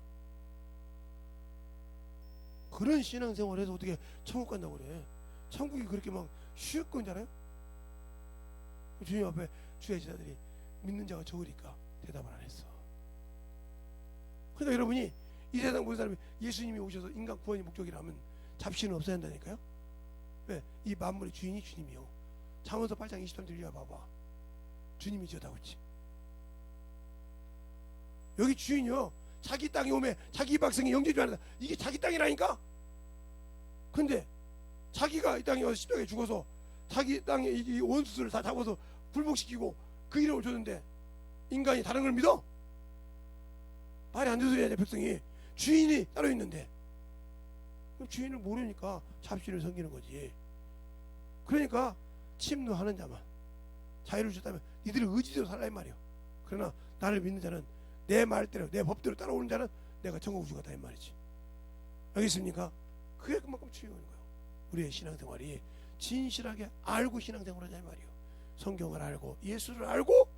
그런 신앙생활을 해서 어떻게 천국 간다고 그래. 천국이 그렇게 막 쉬울 건 줄 알아요? 주님 앞에 주의 제자들이 믿는 자가 적으니까 대답을 안 했어. 그러니까 여러분이 이 세상 모든 사람이 예수님이 오셔서 인간 구원이 목적이라면 잡신은 없어야 한다니까요. 왜? 이 만물의 주인이 주님이요. 잠언서 8장 23절 읽어 봐봐. 주님이 지었다고 했지. 여기 주인이요. 자기 땅에 오면 자기 백성이 영제주 안에다. 이게 자기 땅이라니까. 근데 자기가 이 땅에 와서 십자가에 죽어서 자기 땅에 이 원수들을 다 잡아서 굴복시키고 그 이름을 줬는데 인간이 다른 걸 믿어? 말이 안 되는 소리야. 백성이 주인이 따로 있는데 그럼 주인을 모르니까 잡신을 섬기는 거지. 그러니까 침노하는 자만 자유를 줬다면 니들의 의지대로 살라 이 말이야. 그러나 나를 믿는 자는 내 말대로 내 법대로 따라오는 자는 내가 천국 주가다 이 말이지. 알겠습니까? 그게 그만큼 중요한 거예요. 우리의 신앙생활이 진실하게 알고 신앙생활하자 이 말이에요. 성경을 알고 예수를 알고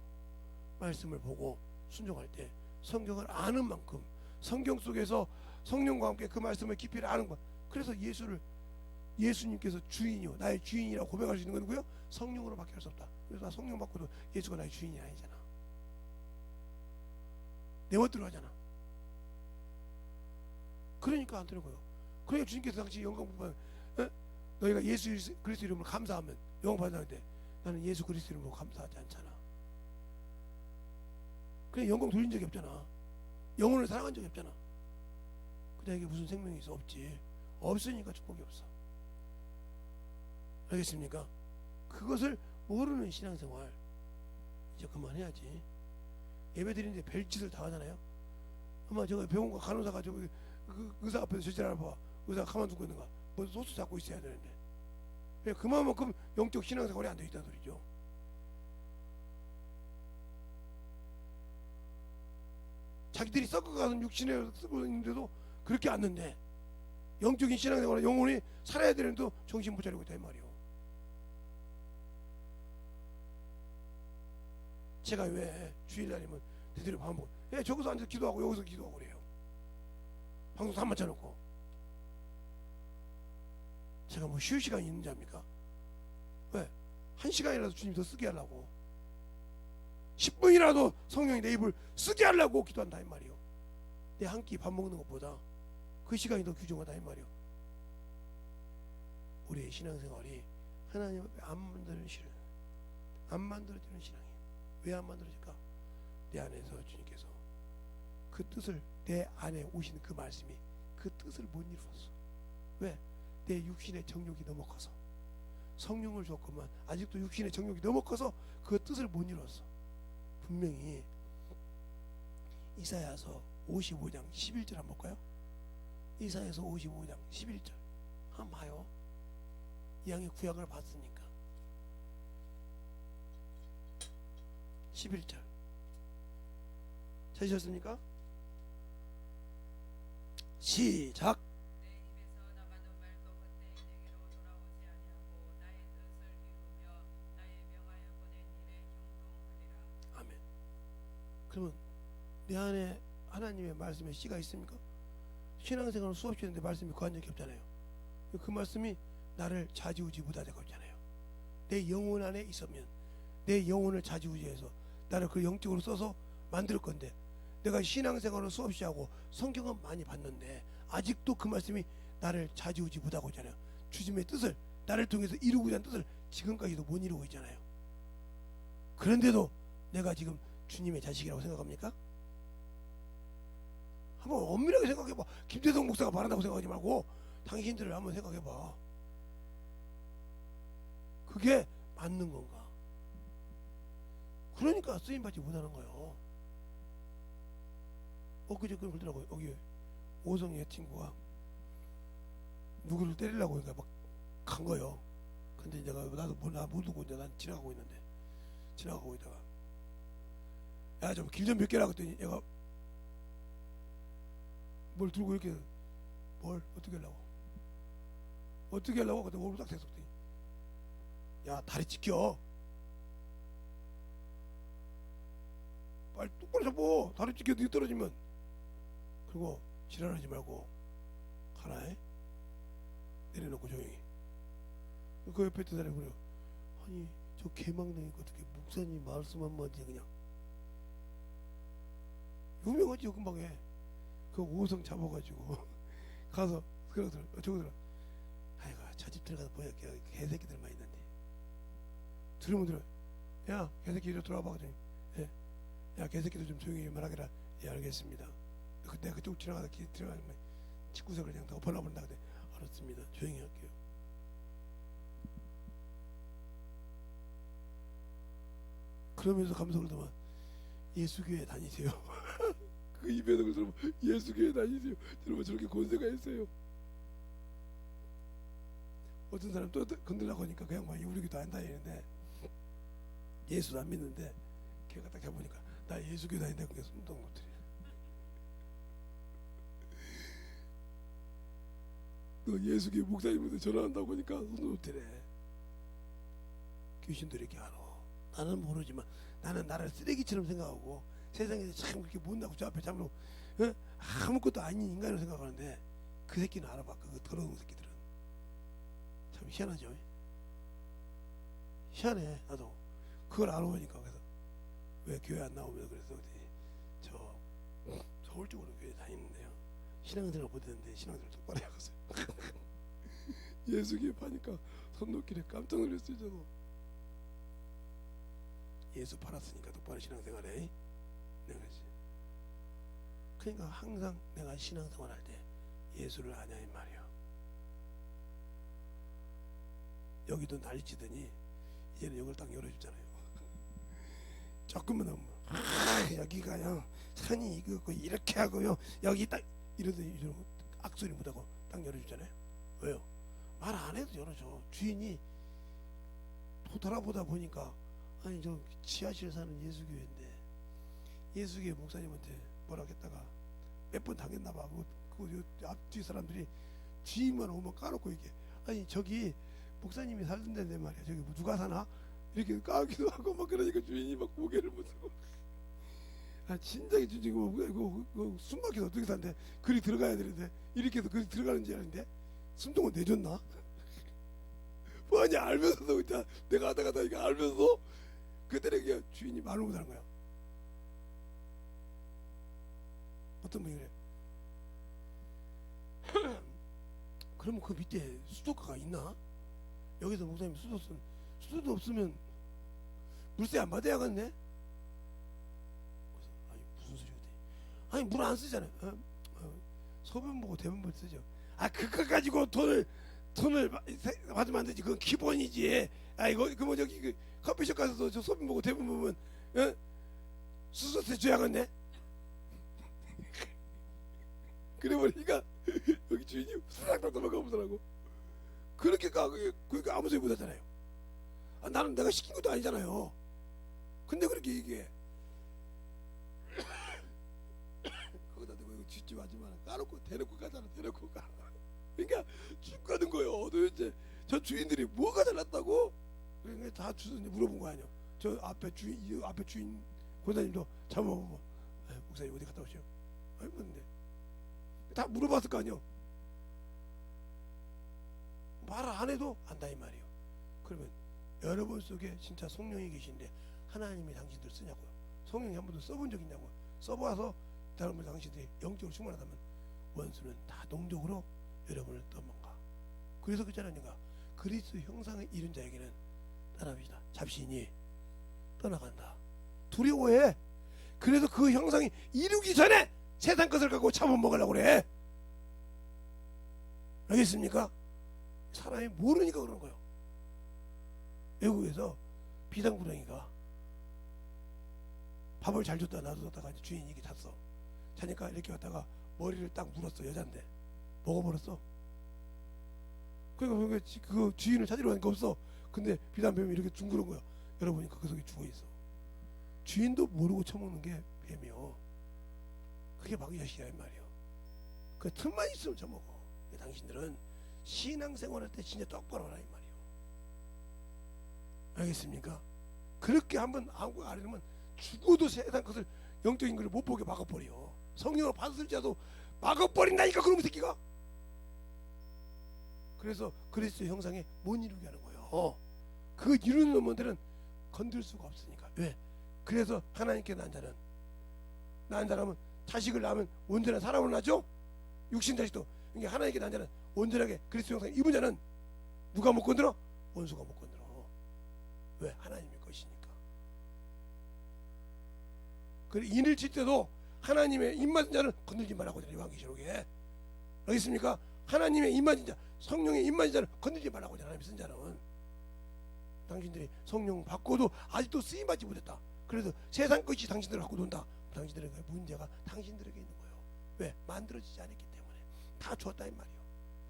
말씀을 보고 순종할 때 성경을 아는 만큼 성경 속에서 성령과 함께 그 말씀의 깊이를 아는 것. 그래서 예수님께서 주인이요 나의 주인이라고 고백할 수 있는 건 누구요? 성령으로밖에 할 수 없다. 그래서 나 성령 받고도 예수가 나의 주인이 아니잖아. 내 멋대로 하잖아. 그러니까 안 되는 거예요. 그러니까 주님께서 당시 영광 부분 너희가 예수 그리스도 이름으로 감사하면 영광 받는다는데 나는 예수 그리스도 이름으로 감사하지 않잖아. 그냥 영광 돌린 적이 없잖아. 영혼을 사랑한 적이 없잖아. 그다음에 이게 무슨 생명이 있어? 없지. 없으니까 축복이 없어. 알겠습니까? 그것을 모르는 신앙생활 이제 그만해야지. 예배 드리는데 별짓을 다 하잖아요. 아마 저거 병원과 간호사가 저기 그 의사 앞에서 저질 알아봐. 의사가 가만두고 있는가? 뭐 소스 잡고 있어야 되는데. 그만큼 영적 신앙생활이 안 돼 있다는 소리죠. 자기들이 썩어가는 육신에 쓰고 있는데도 그렇게 않는데 영적인 신앙생활은 영혼이 살아야 되는데도 정신 못 차리고 있다 이 말이요. 제가 왜 주일날이면 대대로 밥 먹고 저기서 앉아서 기도하고 여기서 기도하고 그래요. 방송 다 맞춰놓고. 제가 뭐 쉴 시간이 있는 자입니까? 왜? 1시간이라도 주님 더 쓰게 하려고 10분이라도 성령이 내 입을 쓰게 하려고 기도한다 이 말이요. 내 한 끼 밥 먹는 것보다 그 시간이 더 귀중하다 이 말이요. 우리의 신앙생활이 하나님 앞에 안 만들어지는 신앙이에요. 왜 안 만들어질까? 내 안에서 주님께서 그 뜻을 내 안에 오신 그 말씀이 그 뜻을 못 이루었어. 왜? 내 육신의 정욕이 너무 커서. 성령을 줬구만 아직도 육신의 정욕이 너무 커서 그 뜻을 못 이루었어. 분명히 이사야서 55장 11절 한번 볼까요? 이사야서 55장 11절 한번 봐요. 이 양의 구약을 봤으니까 11절 찾으셨습니까? 시작. 내 입에서 나가는 말도 그때 내게로 돌아오지 아니하고 나의 뜻을 이루며 나의 명하여 보낸 일에 형통하리라. 아멘. 그러면 내 안에 하나님의 말씀에 씨가 있습니까? 신앙생활을 수없이 했는데 말씀이 구한 적이 없잖아요. 그 말씀이 나를 좌지우지 못하게 하고 있잖아요. 내 영혼 안에 있으면 내 영혼을 좌지우지해서 나를 그 영적으로 써서 만들 건데 내가 신앙생활을 수없이 하고 성경은 많이 봤는데 아직도 그 말씀이 나를 좌지우지 못하고 있잖아요. 주님의 뜻을 나를 통해서 이루고자 하는 뜻을 지금까지도 못 이루고 있잖아요. 그런데도 내가 지금 주님의 자식이라고 생각합니까? 한번 엄밀하게 생각해봐. 김대성 목사가 바란다고 생각하지 말고 당신들을 한번 생각해봐. 그게 맞는 건가? 그러니까 쓰임받지 못하는 거예요. 엊그제 그러더라고요. 여기 오성의 친구가 누구를 때리려고 하니까 막 간 거예요. 근데 내가 나도 나 못 두고 이제 난 지나가고 있는데 지나가고 있다가 야 좀 길 좀 몇 개라 그랬더니 얘가 뭘 들고 이렇게 뭘 어떻게 하려고 그때 얼굴 딱 대었더니 야 다리 지켜 빨리 똑바로 잡어 다리 지켜 니 떨어지면 그리고 지랄하지 말고 가라 내려놓고 조용히 그 옆에 있던 사람이 그래요. 아니 저 개망령이 어떻게 목사님 말씀 한마디 그냥 유명하지요 금방에 그 오성 잡아가지고 가서 그러더라 저거더라 아이고 저 집 들어가서 뭐야 개새끼들만 있는데 들으면 들어 야 개새끼 이리 들어와봐 그랬더니 예. 야 개새끼들 좀 조용히 말하게라 예 알겠습니다 내가 그쪽 지나가다 들어가면 집구석을 그냥 다 엎어놔버린다 그래 알았습니다 조용히 할게요. 그러면서 감성을 담아 예수교회 다니세요. 그 입에서 그러면 예수교회 다니세요. 여러분 저렇게 권세가 있어요. 어떤 사람 또 건들라고 하니까 그냥 막 우리 교도 안 다니는데 예수도 안 믿는데 걔가 딱 해보니까 나 예수교회 다닌다 그게 숨도 못 들여. 너 예수교회 목사님한테 전화한다고 하니까 손도 못 들여. 귀신들이 이렇게 알아. 나는 모르지만 나는 나를 쓰레기처럼 생각하고 세상에서 참 그렇게 못나고 저 앞에 참으로 아무것도 아닌 인간을 생각하는데 그 새끼는 알아봐. 그 더러운 새끼들은 참 희한하죠. 희한해. 나도 그걸 알아보니까 그래서 왜 교회 안 나오면 그래서 저 서울 쪽으로 교회 다니는데요. 신앙생활 못했는데 신앙생활 똑바로 해갔어요. 예수교회 파니까 손 놓기를 깜짝 놀랐어요. 저도 예수 팔았으니까 똑바로 신앙생활해. 내가 그러니까 항상 내가 신앙생활 할 때 예수를 아냐 이 말이야. 여기도 난리치더니 이제는 여기를 딱 열어주잖아요. 조금만 하면 여기가요 산이 이거 이렇게 하고요 여기 딱 이러더니 악소리 못하고 딱 열어주잖아요. 왜요? 말 안 해도 열어줘. 주인이 돌아보다 보니까 아니 저 지하실 사는 예수교회인데 예수교회 목사님한테 뭐라 했다가 몇 번 당했나봐. 그 앞뒤 사람들이 주인만 오면 까놓고 이게 아니 저기 목사님이 살던 데인데 말이야 저기 누가 사나 이렇게 까기도 하고 막 그러니까 주인이 막 고개를 못 쓰고 아 진작에 주지 그 숨막혀서 어떻게 사는데 그리 들어가야 되는데 이렇게 해서 그리 들어가는 줄 알았는데 숨통을 내줬나? 뭐하냐 알면서도 진짜 내가 하다가 이거 알면서 그때는 그냥 주인이 말을 못하는 거야. 어떤 분이 그래. 그러면 그 밑에 수도가가 있나? 여기서 목사님 수도도 없으면 물세 안 받아야겠네? 아니 무슨 소리야? 아니 물 안 쓰잖아요. 소변 보고 대변 보고 쓰죠. 아 그거 가지고 돈을 받으면 안 되지. 그건 기본이지. 아 이거 그 뭐 저기 그 커피숍 가서도 저 소변 보고 대변 보면 수소세 줘야겠네. 그래 버리니까 여기 주인이 수락당 도망가보더라고. 그렇게 그러니까 아무 소리 못하잖아요. 아, 나는 내가 시킨 것도 아니잖아요. 근데 그렇게 얘기해. 거기다 대고 이거 쥐지 마지 마라. 까놓고 대놓고 가잖아. 대놓고 가. 그러니까 쭉 가는 거예요. 도대체 저 주인들이 뭐가 잘났다고? 그러니까 다 주인이 물어본 거 아니야. 저 앞에 주인 권사님도 잡아보면 목사님 어디 갔다 오시오? 아니 뭔데? 다 물어봤을 거 아니야. 말 안 해도 안다 이 말이에요. 그러면 여러분 속에 진짜 성령이 계신데 하나님이 당신들 쓰냐고요. 성령이 한 번도 써본 적 있냐고요. 써봐서 여러분 당신들이 영적으로 충만하다면 원수는 다 동적으로 여러분을 떠먹가. 그래서 그잖아요. 그리스도 형상을 잃은 자에게는 따라합시다. 잡신이 떠나간다. 두려워해. 그래서 그 형상이 이루기 전에 세상 것을 갖고 잡아먹으려고 그래. 알겠습니까? 사람이 모르니까 그런 거예요. 외국에서 비상구렁이가 밥을 잘 줬다 놔뒀다가 주인이 이게 잤어. 자니까 이렇게 왔다가 머리를 딱 물었어. 여잔데 먹어버렸어. 그러니까 그 주인을 찾으러 가니까 없어. 근데 비단뱀이 이렇게 둥그런 거야. 열어보니까 그 속에 죽어있어. 주인도 모르고 처먹는 게 뱀이요. 그게 마귀자식이야 이 말이요. 그 틈만 있으면 처먹어. 당신들은 신앙생활할 때 진짜 똑바로 하라 이 말이요. 알겠습니까? 그렇게 한번 안고 아래면 죽어도 세상 것을 영적인 것을 못 보게 막아버려. 성령을 받았을지라도 막아버린다니까 그놈의 새끼가. 그래서 그리스도 형상에 못 이루게 하는 거예요. 그 이루는 놈들은 건들 수가 없으니까. 왜? 그래서 하나님께 난 자라면 자식을 낳으면 온전한 사람을 낳죠. 육신 자식도. 그러니까 하나님께 난 자는 온전하게 그리스도 형상 입은 자는 누가 못 건드려? 원수가 못 건드려. 왜? 하나님의 것이니까. 그래 인을 칠 때도 하나님의 입맞은 자는 건들지 말라고 하잖아요. 요한계시록에. 알겠습니까? 하나님의 입맞은 자, 성령의 입맞은 자는 건들지 말라고 하잖아요. 하나님 쓴 자는. 당신들이 성령 받고도 아직도 쓰임받지 못했다. 그래서 세상 것이 당신들을 갖고 논다. 당신들에게 문제가 당신들에게 있는 거예요. 왜? 만들어지지 않았기 때문에. 다 줬다 이 말이에요.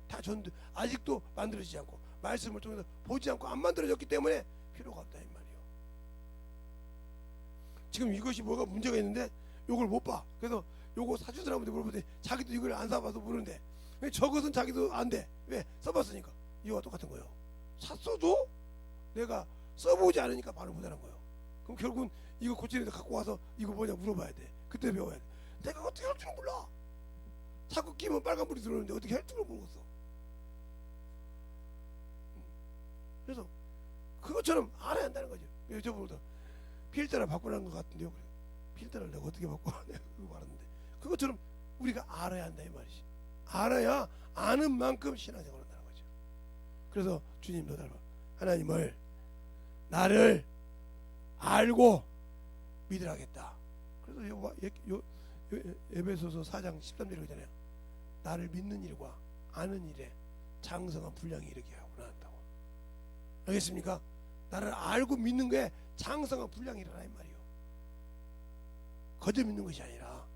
다 줬는데 아직도 만들어지지 않고 말씀을 통해서 보지 않고 안 만들어졌기 때문에 필요가 없다 이 말이에요. 지금 이것이 뭐가 문제가 있는데 요걸 못 봐. 그래서 요거 사준 사람한테 물어보더니 자기도 이걸 안 사봐서 모르는데 저것은 자기도 안 돼. 왜? 써봤으니까. 이거와 똑같은 거예요. 샀어도 내가 써보지 않으니까 말을 못하는 거예요. 그럼 결국은 이거 고치는데 갖고 와서 이거 뭐냐 물어봐야 돼. 그때 배워야 돼. 내가 어떻게 할 줄 몰라. 자꾸 끼면 빨간불이 들어오는데 어떻게 할 줄을 모르겠어. 그래서 그것처럼 알아야 한다는 거죠. 저보다 필터를 바꾸라는 것 같은데요. 그래. 필터를 내가 어떻게 바꿔? 내가 그거 말았는데 그것처럼 우리가 알아야 한다 이 말이지. 알아야 아는 만큼 신앙생활을 한다는 거죠. 그래서 주님도 닮아 하나님을 나를 알고 믿으라겠다. 그래서 에베소서 4장 13절에 그러잖아요. 나를 믿는 일과 아는 일에 장성한 분량이 이르게 하고 나왔다고. 알겠습니까? 나를 알고 믿는 거에 장성한 분량이 일어나 이 말이에요. 거저 믿는 것이 아니라.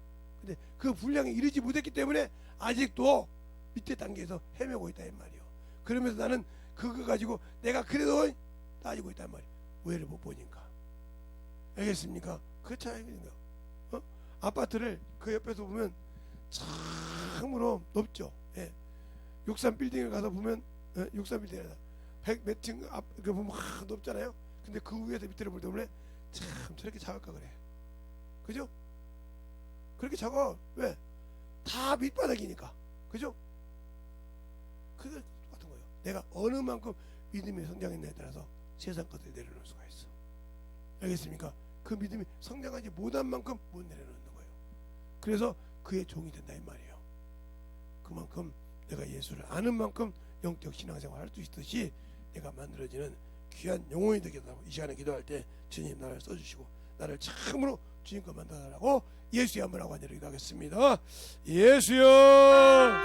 근데 그 분량에 이르지 못했기 때문에 아직도 밑에 단계에서 헤매고 있다 이 말이에요. 그러면서 나는 그거 가지고 내가 그래도 따지고 있단 말이에요. 왜를 못 보니까. 알겠습니까? 그 차이거든요. 아파트를 그 옆에서 보면 참으로 높죠. 예. 63 빌딩을 가서 보면 63 빌딩에 100 몇 층 앞 그 보면 높잖아요. 근데 그 위에서 밑으로 볼 때문에 참 저렇게 작을까 그래. 그죠? 그렇게 작아. 왜? 다 밑바닥이니까. 그죠? 그게 똑같은 거예요. 내가 어느 만큼 믿음이 성장했냐에 따라서 세상 것을 내려놓을 수가 있어. 알겠습니까? 그 믿음이 성장하지 못한 만큼 못 내려놓는 거예요. 그래서 그의 종이 된다 이 말이에요. 그만큼 내가 예수를 아는 만큼 영적 신앙생활 할 수 있듯이 내가 만들어지는 귀한 영혼이 되겠다고 이 시간에 기도할 때 주님 나를 써주시고 나를 참으로 주님 것 만들어달라고 예수의 한번 하고 앉으려 기도하겠습니다. 예수여.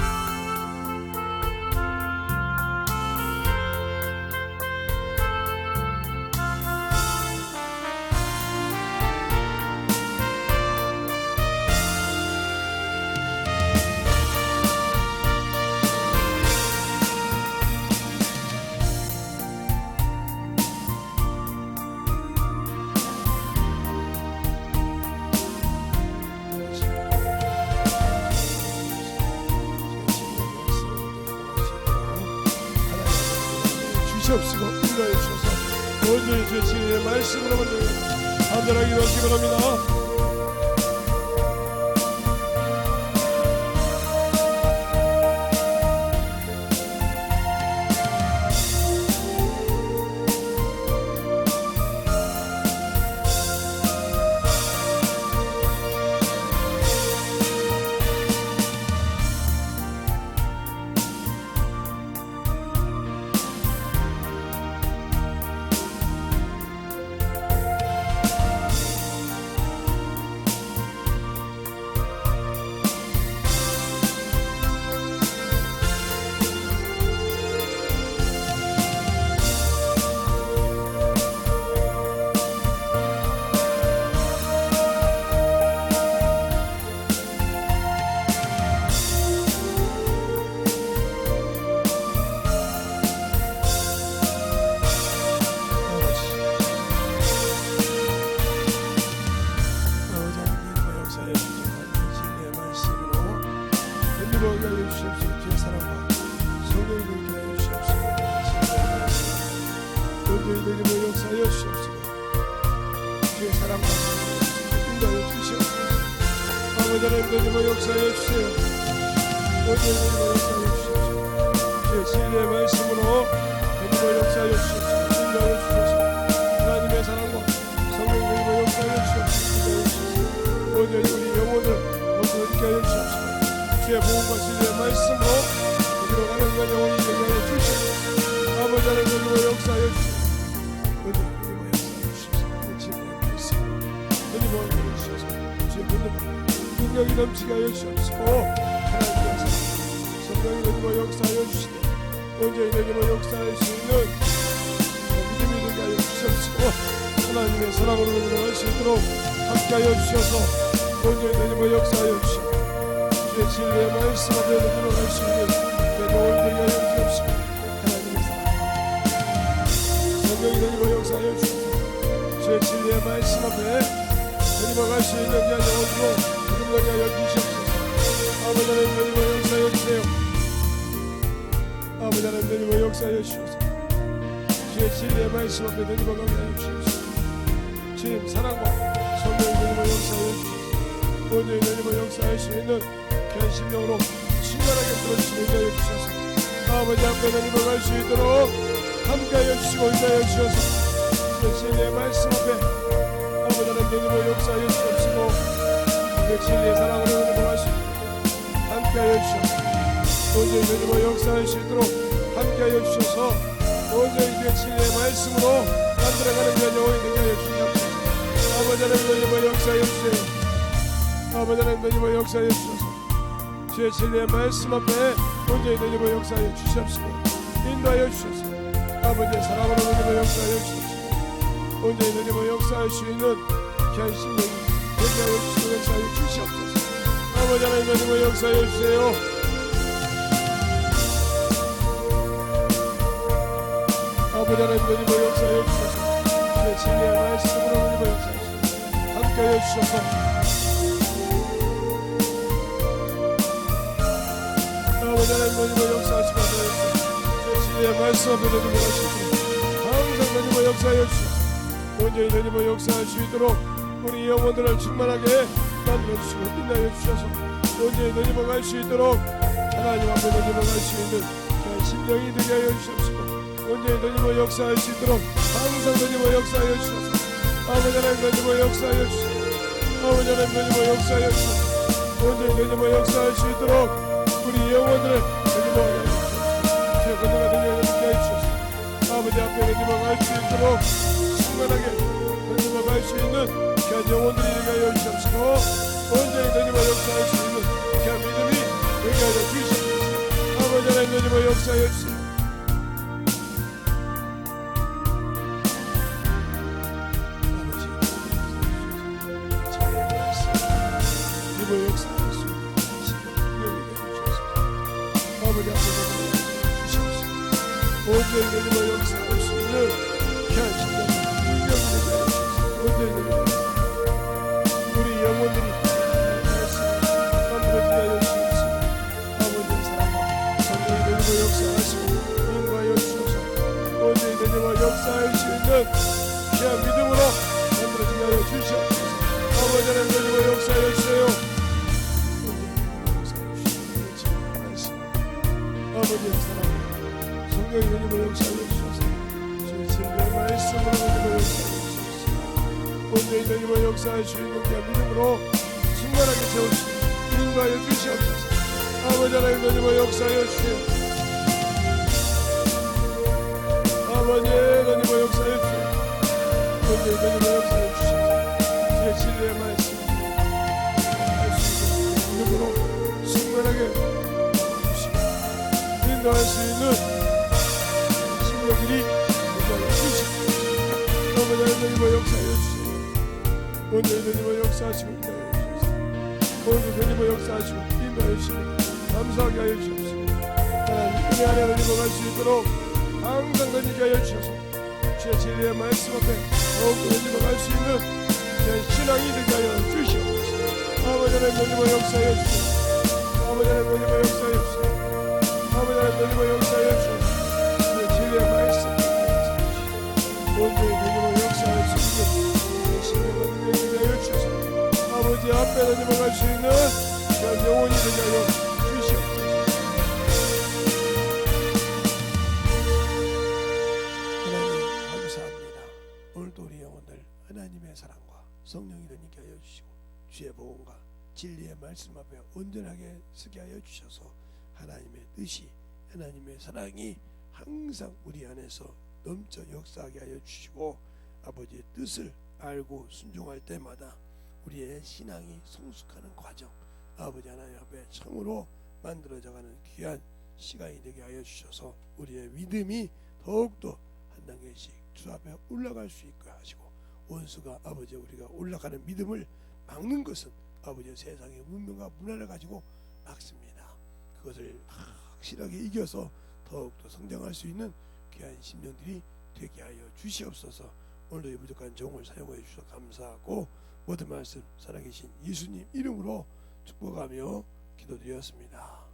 주시옵시고 인도해 주셔서 온전히 주의 진리의 말씀으로 만들고 간절하게 기도하시기 바랍니다. 너희들의 역사하여 주시옵시고 주의 사랑과 인도하여 주시옵소서. 아버지 하나님 역사하여 주세요. 너희들의 역사하여 주시옵소서. 주의 진리의 말씀으로 너희들의 역사하여 주시옵소서. 인도하여 주소서. 하나님의 사랑과 성령님의 역사하여 주시옵소서. 너희들의 우리 영혼을 얻게 하여 주시옵소서. 주의 복음과 진리의 말씀으로 우리로 가는 그 영혼이 되게 하여 주시옵소서. 아버지 하나님 역사하여 주시옵소서. 능력이 넘치게 하여 주시옵시고 하나님께서 성령이 되고 역사하여 주시되 온전히 되고 역사할 수 있는 믿음이 되게 하여 주시옵시고 하나님의 사랑으로 넘어갈 수 있도록 함께하여 주셔서 온전히 되고 역사하여 주시고 주의 진리의 말씀 앞에 넘어갈 수 있는 내가 되게 하여 주옵시고 하나님의 사랑 성령이 되고 역사하여 주셔서 주의 진리의 말씀 앞에 넘어갈 수 있는 귀한 영혼으로 넘어가게 하여 주시옵소서. 아버지 하나님 되고 역사하여 주세요. 아버지 하나님 되고 역사하여 주셔서 주의 진리의 말씀 앞에 넘어가게 하여 주시옵소서. 주님 사랑과 성령이 되고 역사하여 주셔서 온전히 되고 역사할 수 있는 귀한 심령으로 충만하게 풀어주시고 인도하여 주셔서 아버지 앞에 넘어갈 수 있도록 함께하여 주시고 인도하여 주셔서 주의 진리의 말씀 앞에 아버지 하나님 되고 역사하여 주옵시고 그 진리의 사랑으로 넘어갈 수 있도록 함께하여 주셔서 온전히 되고 역사할 수 있도록 함께하여 주셔서 온전히 그 진리의 말씀으로 만들어가는 귀한 영혼이 되게 하여 주시옵소서. 아버지 하나님 되고 역사하여 주세요. 아버지 하나님 되고 역사하여 주셔서 주의 진리의 말씀 앞에 온전히 되고 역사하여 주시옵시고 인도하여 주셔서 아버지의 사랑으로 되고 역사하여 주옵시고 온전히 되고 역사할 수 있는 귀한 심령이 되게 하여 주시고 역사하여 주시옵소서. 아버지 하나님 되고 역사하여 주세요. 아버지 하나님 되고 역사하여 주셔서 주의 진리의 말씀으로 되고 역사하여 주셔서 함께하여 주셔서 아버지 하나님 되고 역사하시고 주의 진리의 말씀 앞에 되고 하시고 항상 되고 역사하여 주셔서 온전히 되고 역사할 수 있도록 우리 영혼들을 충만하게 만들어주시고 인도하여 주셔서 온전히 되고 갈 수 있도록 하나님 앞에 되고 갈 수 있는 귀한 심령이 되게 하여 주시옵시고 온전히 되고 역사할 수 있도록 항상 되고 역사하여 주셔서 아버지 하나님 되고 역사하여 주셔서 아버지 하나님 되고 역사하여 주셔서 온전히 되고 역사할 수 있도록 우리 영혼들을 되고 하여 주셔서 주의 권능과 능력을 믿게 하여 주셔서 아버지 앞에 되고 갈 수 있도록 충만하게 되고 갈 수 있는 귀한 영혼들이 되게 하여 주시옵시고 온전히 되고 역사할 수 있는 귀한 믿음이 되게 하여 주시옵소서. 아버지 하나님 되고 역사하여 주세요. 역사할 수 있는 신령이 되어주셔서 아버지 앞에 주시옵소서. 온전히 되고 역사할 수 있는 귀한 신령이 되게 하여주셔서 온전히 되고 우리 영혼들이 만들어지게 하여 주시옵소서. 아버지의 사랑과 성령이 되고 역사하시고 인도하여 주셔서 온전히 되고 역사할 수 있는 귀한 믿음으로 만들어지게 하여 주시옵소서. 아버지 하나님 되고 역사하여 주세요. 아버지의 사랑 성령이 되고 역사하여 주셔서 주의 진리의 말씀으로 되고 역사하여 주셔서 온전히 되고 역사할 수 있는 귀한 믿음으로 충만하게 채우시고 인도하여 주시옵소서. 아버지 하나님 되고 역사하여 주세요. 아버지 되고 역사하여 주세요. 온전히 되고 역사하여 주셔서 주의 진리의 말씀 할 수 있는 믿음으로 충만하게 인도할 수 있는 신령들이 인도하여 주시고 아버지 하나님 역사하여 주세요. 온전히 되고 역사하시고 인도하여 주셔서 온전히 되고 역사하시고 인도하여 주시고 감사하게 하여 주옵시고 하나님 은혜 안에 되고 갈 수 있도록 항상 되게 하여 주셔서 주의 진리의 말씀 앞에 더욱더 되고 갈 수 있는 신앙이 되게 하여 주시옵소서. 아버지 하나님 되고 역사하여 주시고 아버지 하나님 되고 역사하여 주시고 아버지 하나님 되고 역사하여 주셔서 주의 진리의 말씀 온전히 되고 역사할 수 있는 신령을 되게 하여 주셔서 아버지 앞에 되고 갈 수 있는 그런 영혼이 되게 하여 주시옵소서. 하나님 감사합니다. 오늘도 우리 영혼들 하나님의 사랑과 성령이 되게 하여 주시고 주의 복음과 진리의 말씀 앞에 온전하게 서게 하여 주셔서 하나님의 뜻이 하나님의 사랑이 항상 우리 안에서 넘쳐 역사하게 하여 주시고 아버지의 뜻을 알고 순종할 때마다 우리의 신앙이 성숙하는 과정 아버지 하나님 앞에 참으로 만들어져가는 귀한 시간이 되게 하여 주셔서 우리의 믿음이 더욱더 한 단계씩 주 앞에 올라갈 수 있게 하시고 원수가 아버지 우리가 올라가는 믿음을 막는 것은 아버지 세상의 문명과 문화를 가지고 막습니다. 그것을 확실하게 이겨서 더욱더 성장할 수 있는 귀한 심령들이 되게 하여 주시옵소서. 오늘도 이 부족한 종을 사용해 주셔서 감사하고 모든 말씀 살아계신 예수님 이름으로 축복하며 기도드렸습니다.